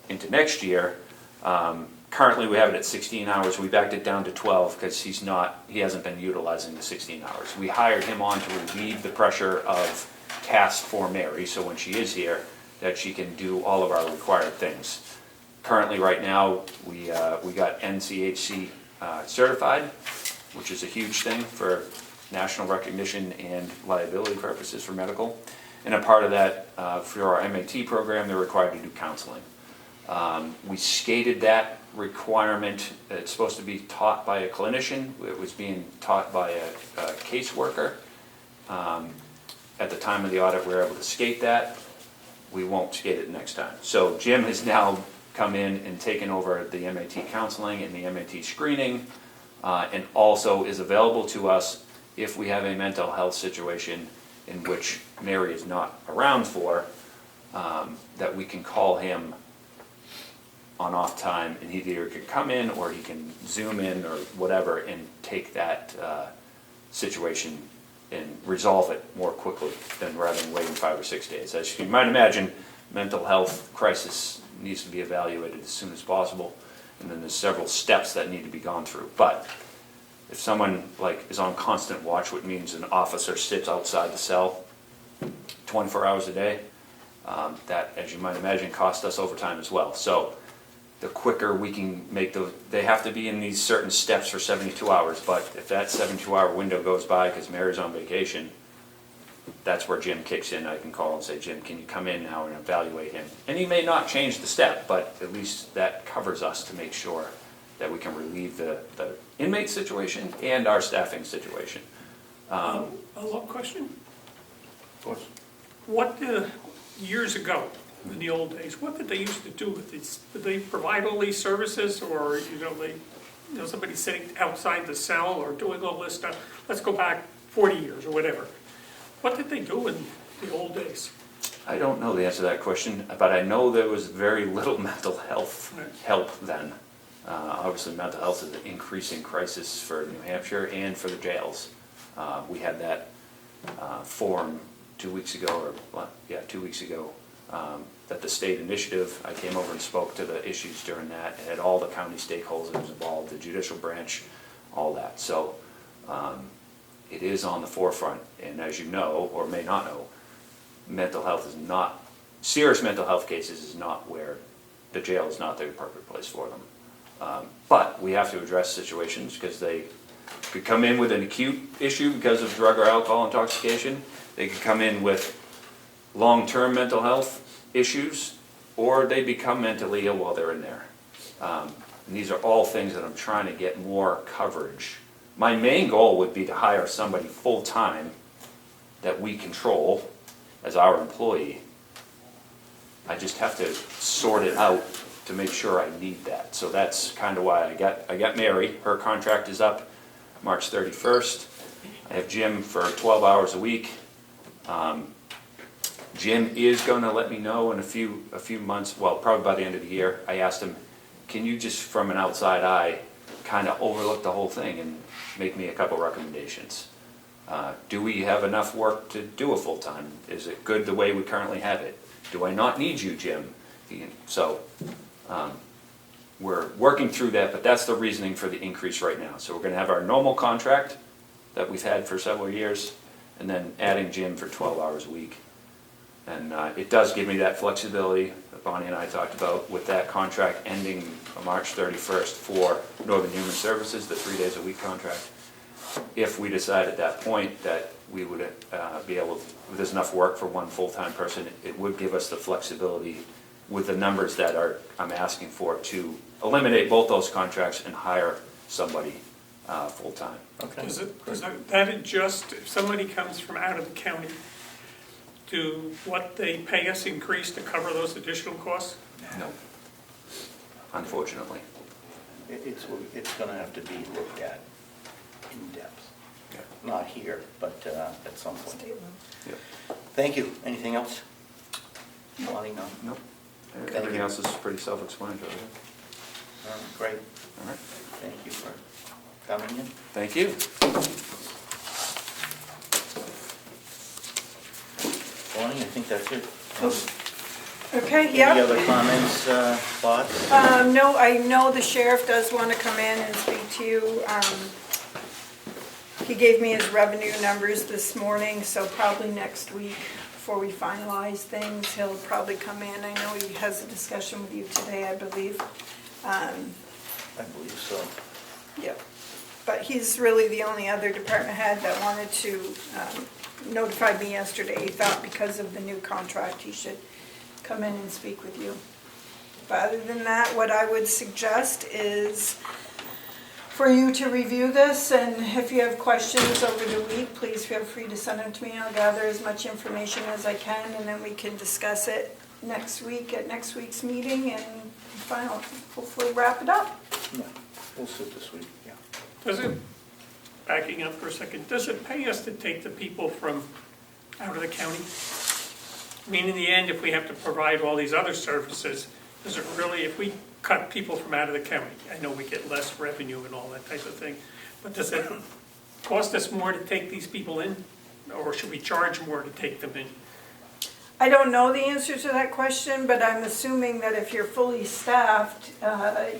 into next year. Currently, we have it at 16 hours. We backed it down to 12 because he hasn't been utilizing the 16 hours. We hired him on to relieve the pressure of tasks for Mary, so when she is here, that she can do all of our required things. Currently, right now, we got NCHC certified, which is a huge thing for national recognition and liability purposes for medical. And a part of that, for our MAT program, they're required to do counseling. We skated that requirement. It's supposed to be taught by a clinician. It was being taught by a caseworker. At the time of the audit, we were able to skate that. We won't skate it next time. So Jim has now come in and taken over the MAT counseling and the MAT screening, and also is available to us if we have a mental health situation in which Mary is not around for, that we can call him on off time, and he either can come in or he can Zoom in or whatever and take that situation and resolve it more quickly than rather than waiting 5 or 6 days. As you might imagine, mental health crisis needs to be evaluated as soon as possible, and then there's several steps that need to be gone through. But if someone is on constant watch, which means an officer sits outside the cell 24 hours a day, that, as you might imagine, costs us overtime as well. So the quicker we can make those, they have to be in these certain steps for 72 hours, but if that 72-hour window goes by because Mary's on vacation, that's where Jim kicks in. I can call and say, Jim, can you come in now and evaluate him? And he may not change the step, but at least that covers us to make sure that we can relieve the inmate situation and our staffing situation. A long question. Of course. What, years ago, in the old days, what did they used to do with these? Did they provide all these services, or, somebody sitting outside the cell or doing all this stuff? Let's go back 40 years or whatever. What did they do in the old days? I don't know the answer to that question, but I know there was very little mental health help then. Obviously, mental health is an increasing crisis for New Hampshire and for the jails. We had that forum 2 weeks ago, 2 weeks ago, that the state initiative, I came over and spoke to the issues during that, and had all the county stakeholders involved, the judicial branch, all that. So it is on the forefront, and as you know, or may not know, mental health is not, serious mental health cases is not where, the jail is not the appropriate place for them. But we have to address situations because they could come in with an acute issue because of drug or alcohol intoxication. They could come in with long-term mental health issues, or they become mentally ill while they're in there. And these are all things that I'm trying to get more coverage. My main goal would be to hire somebody full-time that we control as our employee. I just have to sort it out to make sure I need that. So that's kind of why I got Mary. Her contract is up March 31st. I have Jim for 12 hours a week. Jim is going to let me know in a few months, well, probably by the end of the year. I asked him, can you just from an outside eye kind of overlook the whole thing and make me a couple recommendations? Do we have enough work to do a full-time? Is it good the way we currently have it? Do I not need you, Jim? So we're working through that, but that's the reasoning for the increase right now. So we're going to have our normal contract that we've had for several years, and then adding Jim for 12 hours a week. And it does give me that flexibility that Bonnie and I talked about with that contract ending March 31st for Northern Human Services, the 3 days a week contract. If we decide at that point that we would be able, if there's enough work for one full-time person, it would give us the flexibility with the numbers that I'm asking for to eliminate both those contracts and hire somebody full-time. Okay. Does that adjust if somebody comes from out of the county do what they pay us increase to cover those additional costs? No. Unfortunately. It's gonna have to be looked at in depth. Not here, but at some point. Yep. Thank you. Anything else? Lonnie, no? Nope. Thank Everything you. else is pretty self-explanatory. Great. All right. Thank you for coming in. Thank you. Lonnie, I think that's it. Okay, yeah. Any other comments, thoughts? No, I know the sheriff does want to come in and speak to you. He gave me his revenue numbers this morning, so probably next week, before we finalize things, he'll probably come in. I know he has a discussion with you today, I believe. I believe so. Yep. But he's really the only other department head that wanted to notify me yesterday. He thought because of the new contract, he should come in and speak with you. But other than that, what I would suggest is for you to review this, and if you have questions over the week, please feel free to send them to me. I'll gather as much information as I can, and then we can discuss it next week at next week's meeting and hopefully wrap it up. Yeah, we'll sit this week, yeah. Does it, backing up for a second, does it pay us to take the people from out of the county? I mean, in the end, if we have to provide all these other services, does it really, if we cut people from out of the county, I know we get less revenue and all that type of thing, but does it cost us more to take these people in? Or should we charge more to take them in? I don't know the answer to that question, but I'm assuming that if you're fully staffed,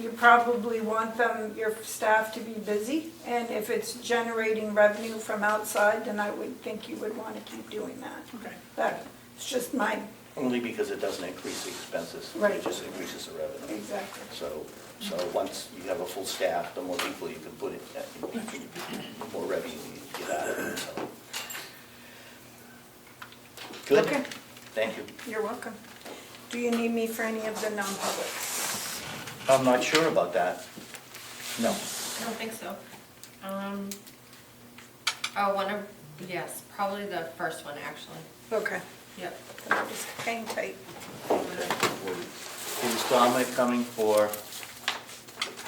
you probably want your staff to be busy. And if it's generating revenue from outside, then I would think you would want to keep doing that. Okay. That's just my, Only because it doesn't increase the expenses. Right. It just increases the revenue. exactly. So once you have a full staff, the more people you can put in, the more revenue you get out of it, so. Good. Okay. Thank you. You're welcome. Do you need me for any of the non-publics? I'm not sure about that. No. I don't think so. Yes, probably the first one, actually. Okay. Yep. Then I'll just hang tight. Is Dominic coming for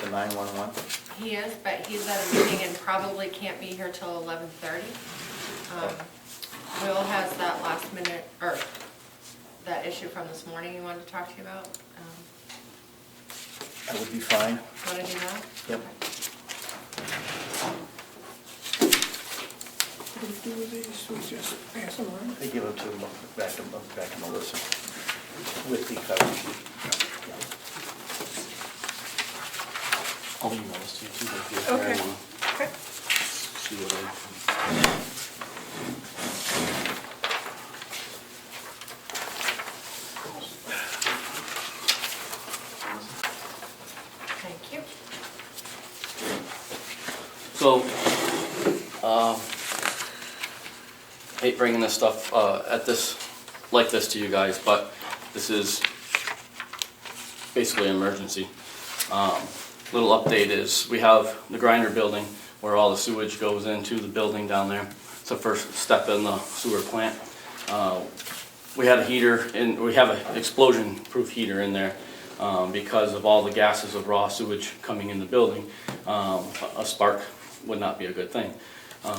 the 911? He is, but he's at a meeting and probably can't be here till 11:30. Will has that last minute, or that issue from this morning he wanted to talk to you about. That would be fine. Want to do that? Yep. What do we do with these? We just pass them on? They give them back to Melissa with the cover sheet. I'll email this to you too, if you Okay. want Okay. to see what I. Thank you. So, hate bringing this stuff like this to you guys, but this is basically an emergency. Little update is we have the grinder building where all the sewage goes into the building down there. It's the first step in the sewer plant. We had a heater, and we have an explosion-proof heater in there because of all the gases of raw sewage coming in the building. A spark would not be a good thing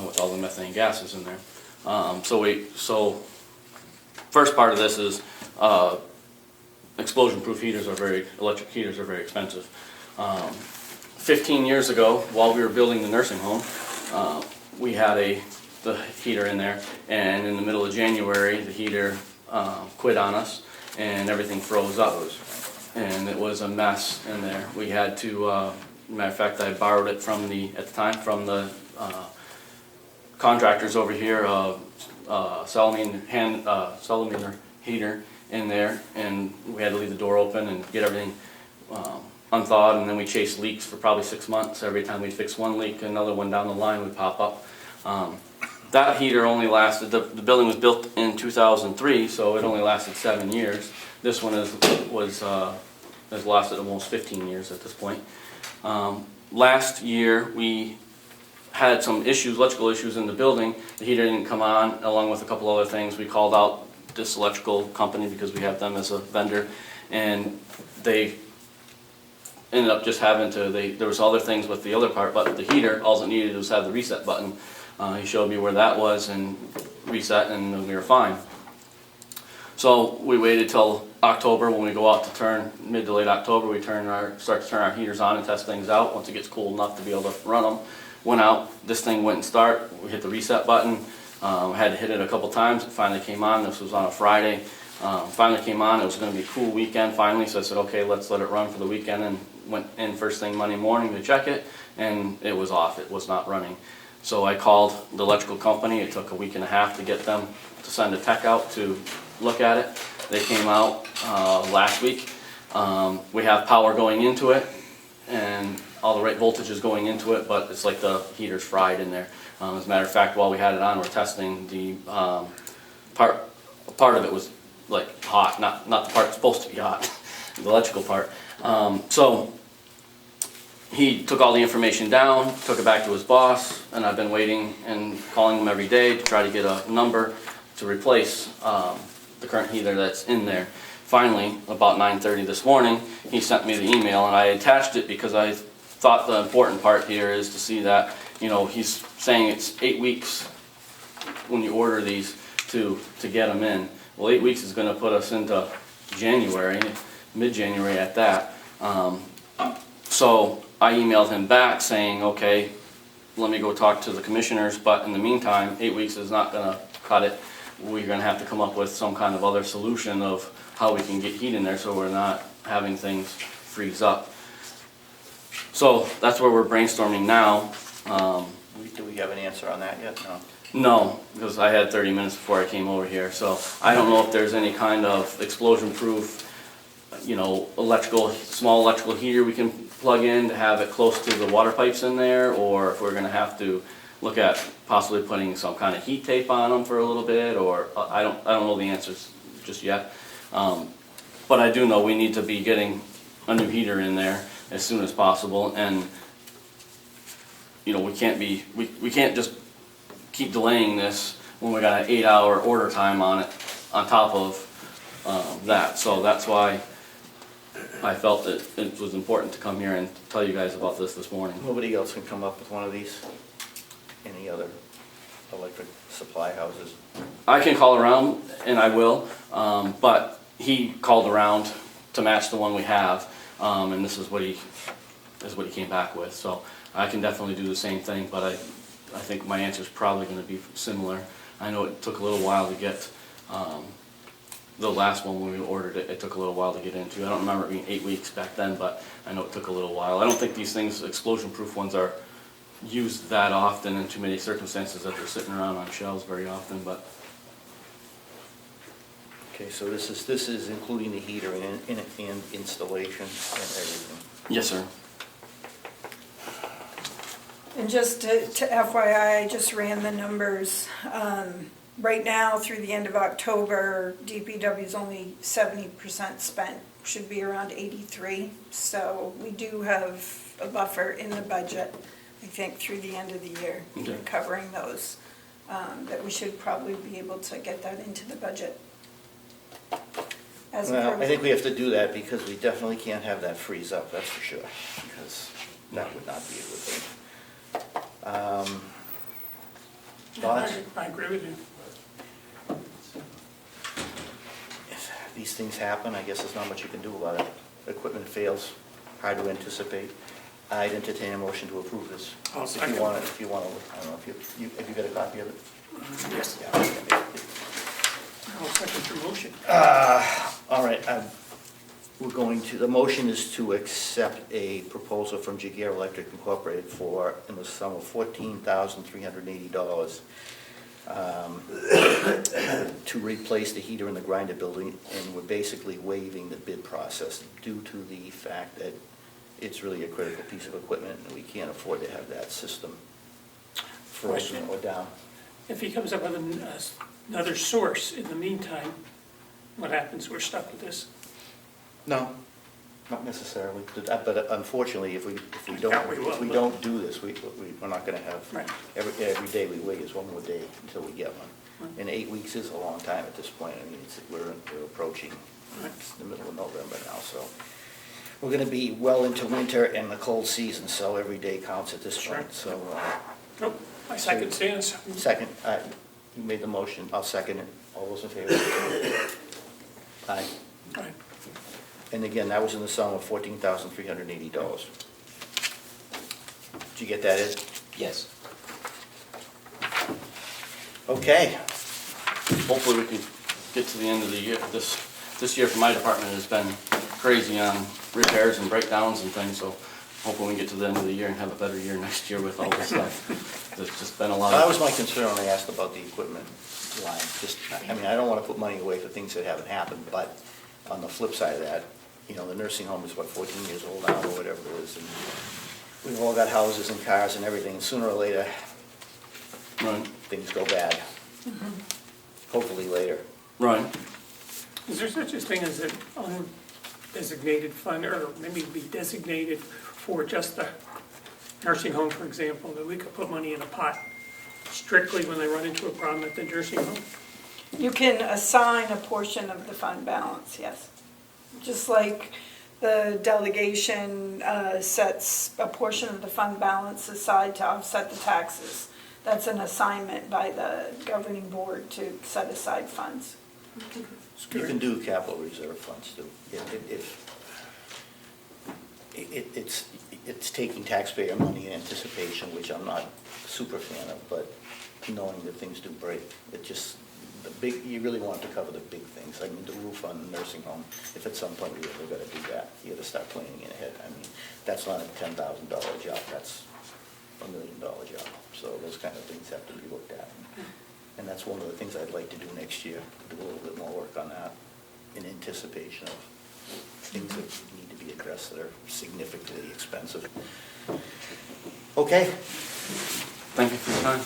with all the methane gases in there. So first part of this is explosion-proof electric heaters are very expensive. 15 years ago, while we were building the nursing home, we had the heater in there, and in the middle of January, the heater quit on us, and everything froze up, and it was a mess in there. We had to, matter of fact, I borrowed it from the contractors over here, Salamander heater in there, and we had to leave the door open and get everything unthawed, and then we chased leaks for probably 6 months. Every time we fix one leak, another one down the line would pop up. That heater only lasted, the building was built in 2003, so it only lasted 7 years. This one has lasted almost 15 years at this point. Last year, we had some issues, electrical issues in the building. The heater didn't come on, along with a couple other things. We called out this electrical company because we have them as a vendor, and they ended up just having to, there was other things with the other part, but the heater, all it needed was have the reset button. He showed me where that was and reset, and we were fine. So we waited till October when we go out to turn, mid to late October, we start to turn our heaters on and test things out once it gets cool enough to be able to run them. Went out, this thing wouldn't start, we hit the reset button, had to hit it a couple times, it finally came on, this was on a Friday. Finally came on, it was going to be a cool weekend finally, so I said, okay, let's let it run for the weekend, and went in first thing Monday morning to check it, and it was off, it was not running. So I called the electrical company, it took a week and a half to get them to send a tech out to look at it. They came out last week. We have power going into it, and all the right voltage is going into it, but it's like the heater's fried in there. As a matter of fact, while we had it on, we're testing the part of it was like hot, not the part that's supposed to be hot, the electrical part. So he took all the information down, took it back to his boss, and I've been waiting and calling him every day to try to get a number to replace the current heater that's in there. Finally, about 9:30 this morning, he sent me the email, and I attached it because I thought the important part here is to see that, you know, he's saying it's 8 weeks when you order these to get them in. Well, 8 weeks is going to put us into January, mid-January at that. So I emailed him back saying, okay, let me go talk to the commissioners, but in the meantime, 8 weeks is not going to cut it. We're going to have to come up with some kind of other solution of how we can get heat in there so we're not having things freeze up. So that's where we're brainstorming now. Do we have an answer on that yet? No. No, because I had 30 minutes before I came over here, so I don't know if there's any kind of explosion-proof, you know, small electrical heater we can plug in to have it close to the water pipes in there, or if we're going to have to look at possibly putting some kind of heat tape on them for a little bit, or I don't know the answers just yet. But I do know we need to be getting a new heater in there as soon as possible, and you know, we can't just keep delaying this when we got an 8-hour order time on it on top of that. So that's why I felt that it was important to come here and tell you guys about this morning. Nobody else can come up with one of these? Any other electric supply houses? I can call around, and I will, but he called around to match the one we have, and this is what he came back with. So I can definitely do the same thing, but I think my answer is probably going to be similar. I know it took a little while to get the last one when we ordered it. It took a little while to get into. I don't remember it being 8 weeks back then, but I know it took a little while. I don't think these things, explosion-proof ones, are used that often in too many circumstances that they're sitting around on shelves very often. But Okay, so this is including the heater and installation and everything. yes, sir. And just to FYI, I just ran the numbers. Right now, through the end of October, DPW is only 70% spent, should be around 83. So we do have a buffer in the budget, I think, through the end of the year, Okay. covering those. That we should probably be able to get that into the budget. As Well, I opposed- think we have to do that because we definitely can't have that freeze up, that's for sure, because that would not be a good thing. Thoughts? I agree with you. If these things happen, I guess there's not much you can do about it. Equipment fails, hard to anticipate. I'd entertain a motion to approve this. I'll If second. you want to, I don't know, have you got a copy of it? Yes. Yeah. I'll second your motion. All right, we're going to, the motion is to accept a proposal from Jaguar Electric Incorporated in the sum of $14,380 to replace the heater in the grinder building, and we're basically waiving the bid process due to the fact that it's really a critical piece of equipment, and we can't afford to have that system frozen Question. or down. If he comes up with another source in the meantime, what happens? We're stuck with this. No, Not necessarily, but unfortunately, if we Yeah, we will. don't do this, we're not gonna have, Right. every day we wait is one more day until we get one. And 8 weeks is a long time at this point. I mean, we're approaching the middle of November now, so. We're gonna be well into winter and the cold season, so every day counts at this point, so. Nope, I second Sam's. Second, you made the motion, I'll second it. All those in favor? Aye. Right. And again, that was in the sum of $14,380. Did you get that, Ed? Yes. Okay. Hopefully we can get to the end of the year. This year for my department has been crazy on repairs and breakdowns and things, so hopefully we can get to the end of the year and have a better year next year with all this stuff. There's just been a lot of... That was my concern when I asked about the equipment line. Just, I mean, I don't want to put money away for things that haven't happened, but on the flip side of that, you know, the nursing home is, what, 14 years old now or whatever it is, and we've all got houses and cars and everything, and sooner or later, Right, things go bad. Hopefully later. right. Is there such a thing as an undesignated fund, or maybe be designated for just the nursing home, for example, that we could put money in a pot strictly when they run into a problem at the nursing home? You can assign a portion of the fund balance, yes. Just like the delegation sets a portion of the fund balance aside to offset the taxes. That's an assignment by the governing board to set aside funds. You can do capital reserve funds too. It's taking taxpayer money in anticipation, which I'm not a super fan of, but knowing that things do break, it just, you really want to cover the big things. I mean, the roof on the nursing home, if at some point we really gotta do that, you gotta start planning in ahead. I mean, that's not a $10,000 job, that's $1 million job. So those kind of things have to be looked at. And that's one of the things I'd like to do next year, do a little bit more work on that in anticipation of things that need to be addressed that are significantly expensive. Okay? Thank you for your time.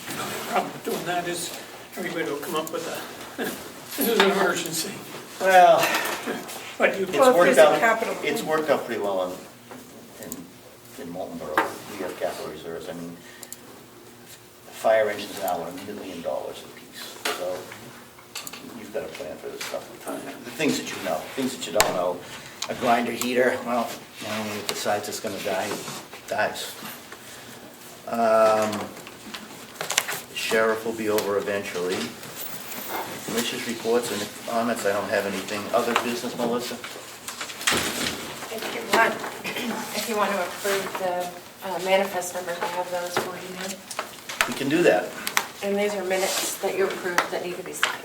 The problem with doing that is everybody will come up with this is an emergency. Well, But you, Well, if there's a capital- it's worked out pretty well in Molten Borough. We have capital reserves. I mean, fire engines now are $1 million a piece. So you've got to plan for this stuff. The things that you know, things that you don't know. A grinder heater, well, when it decides it's going to die, it dies. The sheriff will be over eventually. Commissioners' reports and comments, I don't have anything. Other business, Melissa? If you want to approve the manifest numbers, I have those for you now. We can do that. And these are minutes that you approved that need to be signed.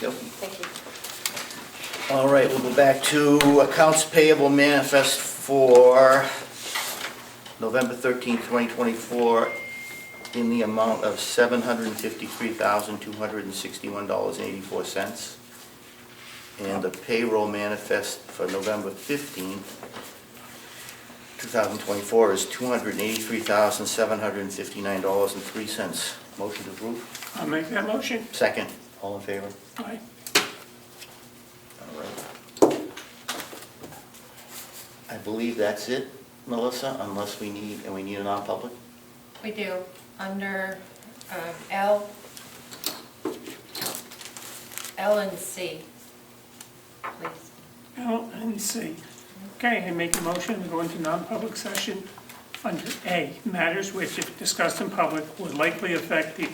Yep. Thank you. All right, we'll go back to accounts payable manifest for November 13th, 2024, in the amount of $753,261.84. And the payroll manifest for November 15th, 2024 is $283,759.03. Motion to approve? I'll make that motion. Second. All in favor? Aye. All right. I believe that's it, Melissa, unless we need a non-public? We do, under L and C, please. L and C. Okay, I make a motion to go into non-public session under A, matters which, if discussed in public, would likely affect the,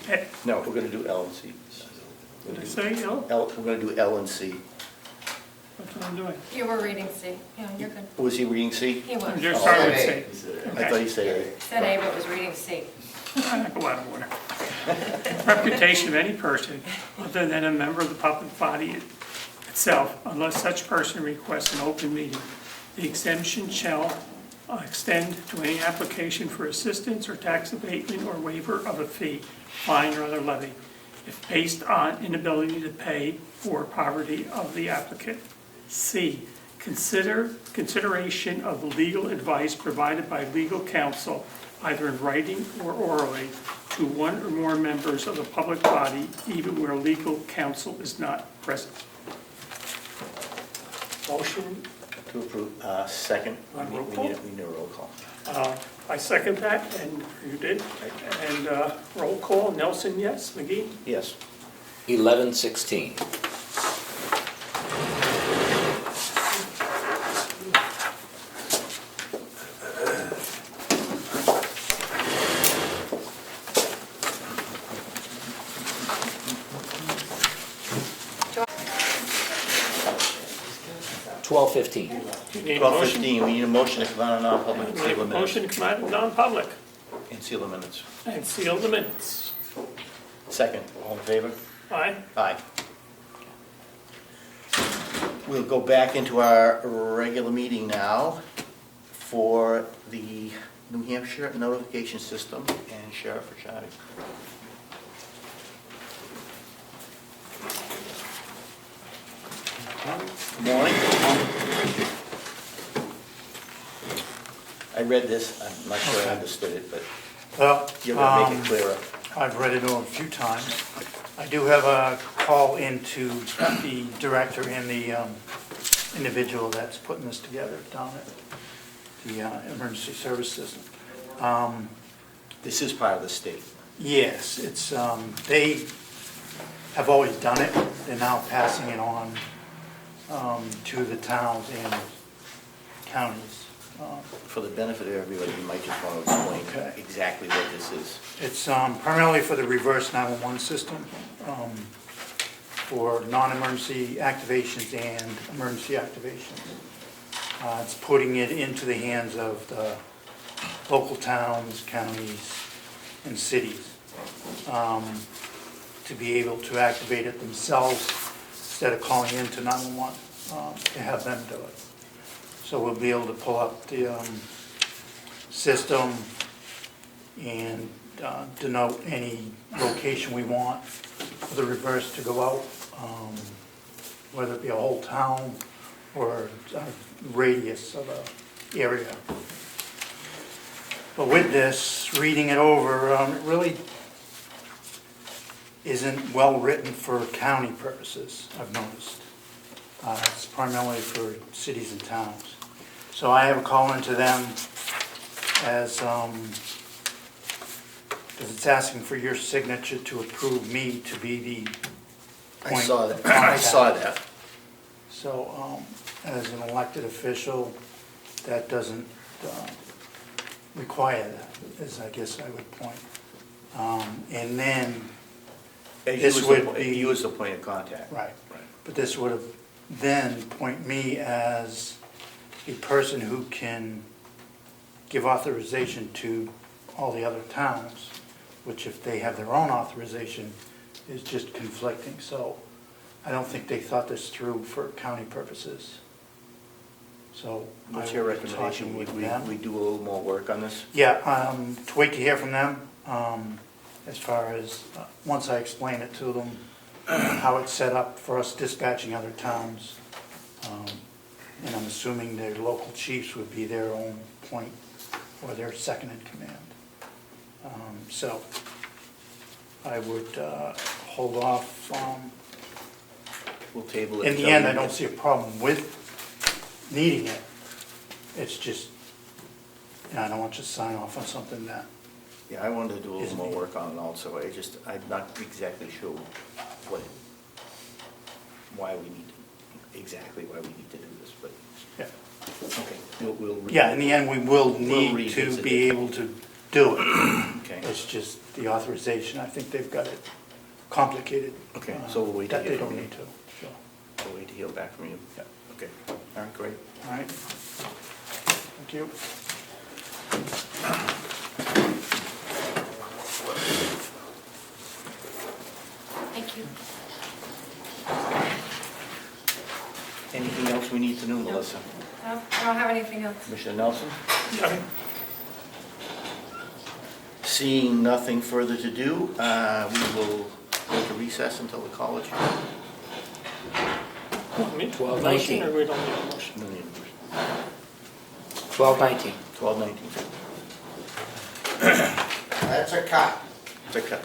No, we're going to do L and C. did I say L? We're going to do L and C. That's what I'm doing. You were reading C. Yeah, you're good. Was he reading C? He was. I'm just starting with C. I thought he said Said A, but was reading C. I go out of order. Reputation of any person other than a member of the public body itself, unless such person requests an open meeting. The exemption shall extend to any application for assistance or tax abatement or waiver of a fee, fine, or other levy, if based on inability to pay or poverty of the applicant. C, consideration of legal advice provided by legal counsel, either in writing or orally, to one or more members of the public body, even where legal counsel is not present. Motion, To approve, second. Want roll We call? need a roll call. I second that, and you did. And roll call, Nelson, yes, McGee? Yes. 11:16. $12.15. You need a motion? 12:15, we need a motion to come out of non-public and seal Make the a minutes. motion to come out of non-public And seal the minutes. and seal the minutes. Second, all in favor? Aye? Aye. We'll go back into our regular meeting now for the New Hampshire notification system and Sheriff Ricciardi. Good morning. I read this, I'm not sure I understood it, but Well, you're gonna make it clearer. I've read it over a few times. I do have a call into the director and the individual that's putting this together down at the emergency service system. This is part of the state. Yes, it's, they have always done it. They're now passing it on to the towns and counties. For the benefit of everybody, you might just want to explain Okay. exactly what this is. It's primarily for the reverse 911 system, for non-emergency activations and emergency activations. It's putting it into the hands of the local towns, counties, and cities to be able to activate it themselves instead of calling into 911 to have them do it. So we'll be able to pull up the system and denote any location we want for the reverse to go out, whether it be a whole town or a radius of an area. But with this, reading it over, it really isn't well-written for county purposes, I've noticed. It's primarily for cities and towns. So I have a call into them as, because it's asking for your signature to approve me to be the point. I saw that. of I contact. saw that. So, as an elected official, that doesn't require that, is I guess I would point. And then, As This you as would the- be- You as the point of contact. right, but this would have then point me as a person who can give authorization to all the other towns, which if they have their own authorization, is just conflicting. So I don't think they thought this through for county purposes. So I What's your will be talking recommendation? with We them. do a little more work on this? Yeah, to wait to hear from them, as far as, once I explain it to them, how it's set up for us dispatching other towns. And I'm assuming their local chiefs would be their own point or their second in command. So I would hold off. We'll table it. In the end, I don't see a problem with needing it. It's just, I don't want you to sign off on something that, Yeah, I wanted to do a little Isn't more it? work on it also. I'm not exactly sure why we need to do this, but, yeah. okay. We'll Yeah, in the end, we will need to revisit be it. able to do it. Okay. It's just the authorization, I think they've got it complicated. Okay, so we'll wait to That hear they from don't you. need to, so, We'll wait to hear back from you. yeah, Okay, all right, great. all right. Thank you. Thank you. Anything else we need to know, Melissa? No, I don't have anything else. Commissioner Nelson? Yeah. Seeing nothing further to do, we will go to recess until the college. I mean, 12:19. motion, or we don't need a motion? No need a motion. 12:19. 12:19. That's a cut. It's a cut.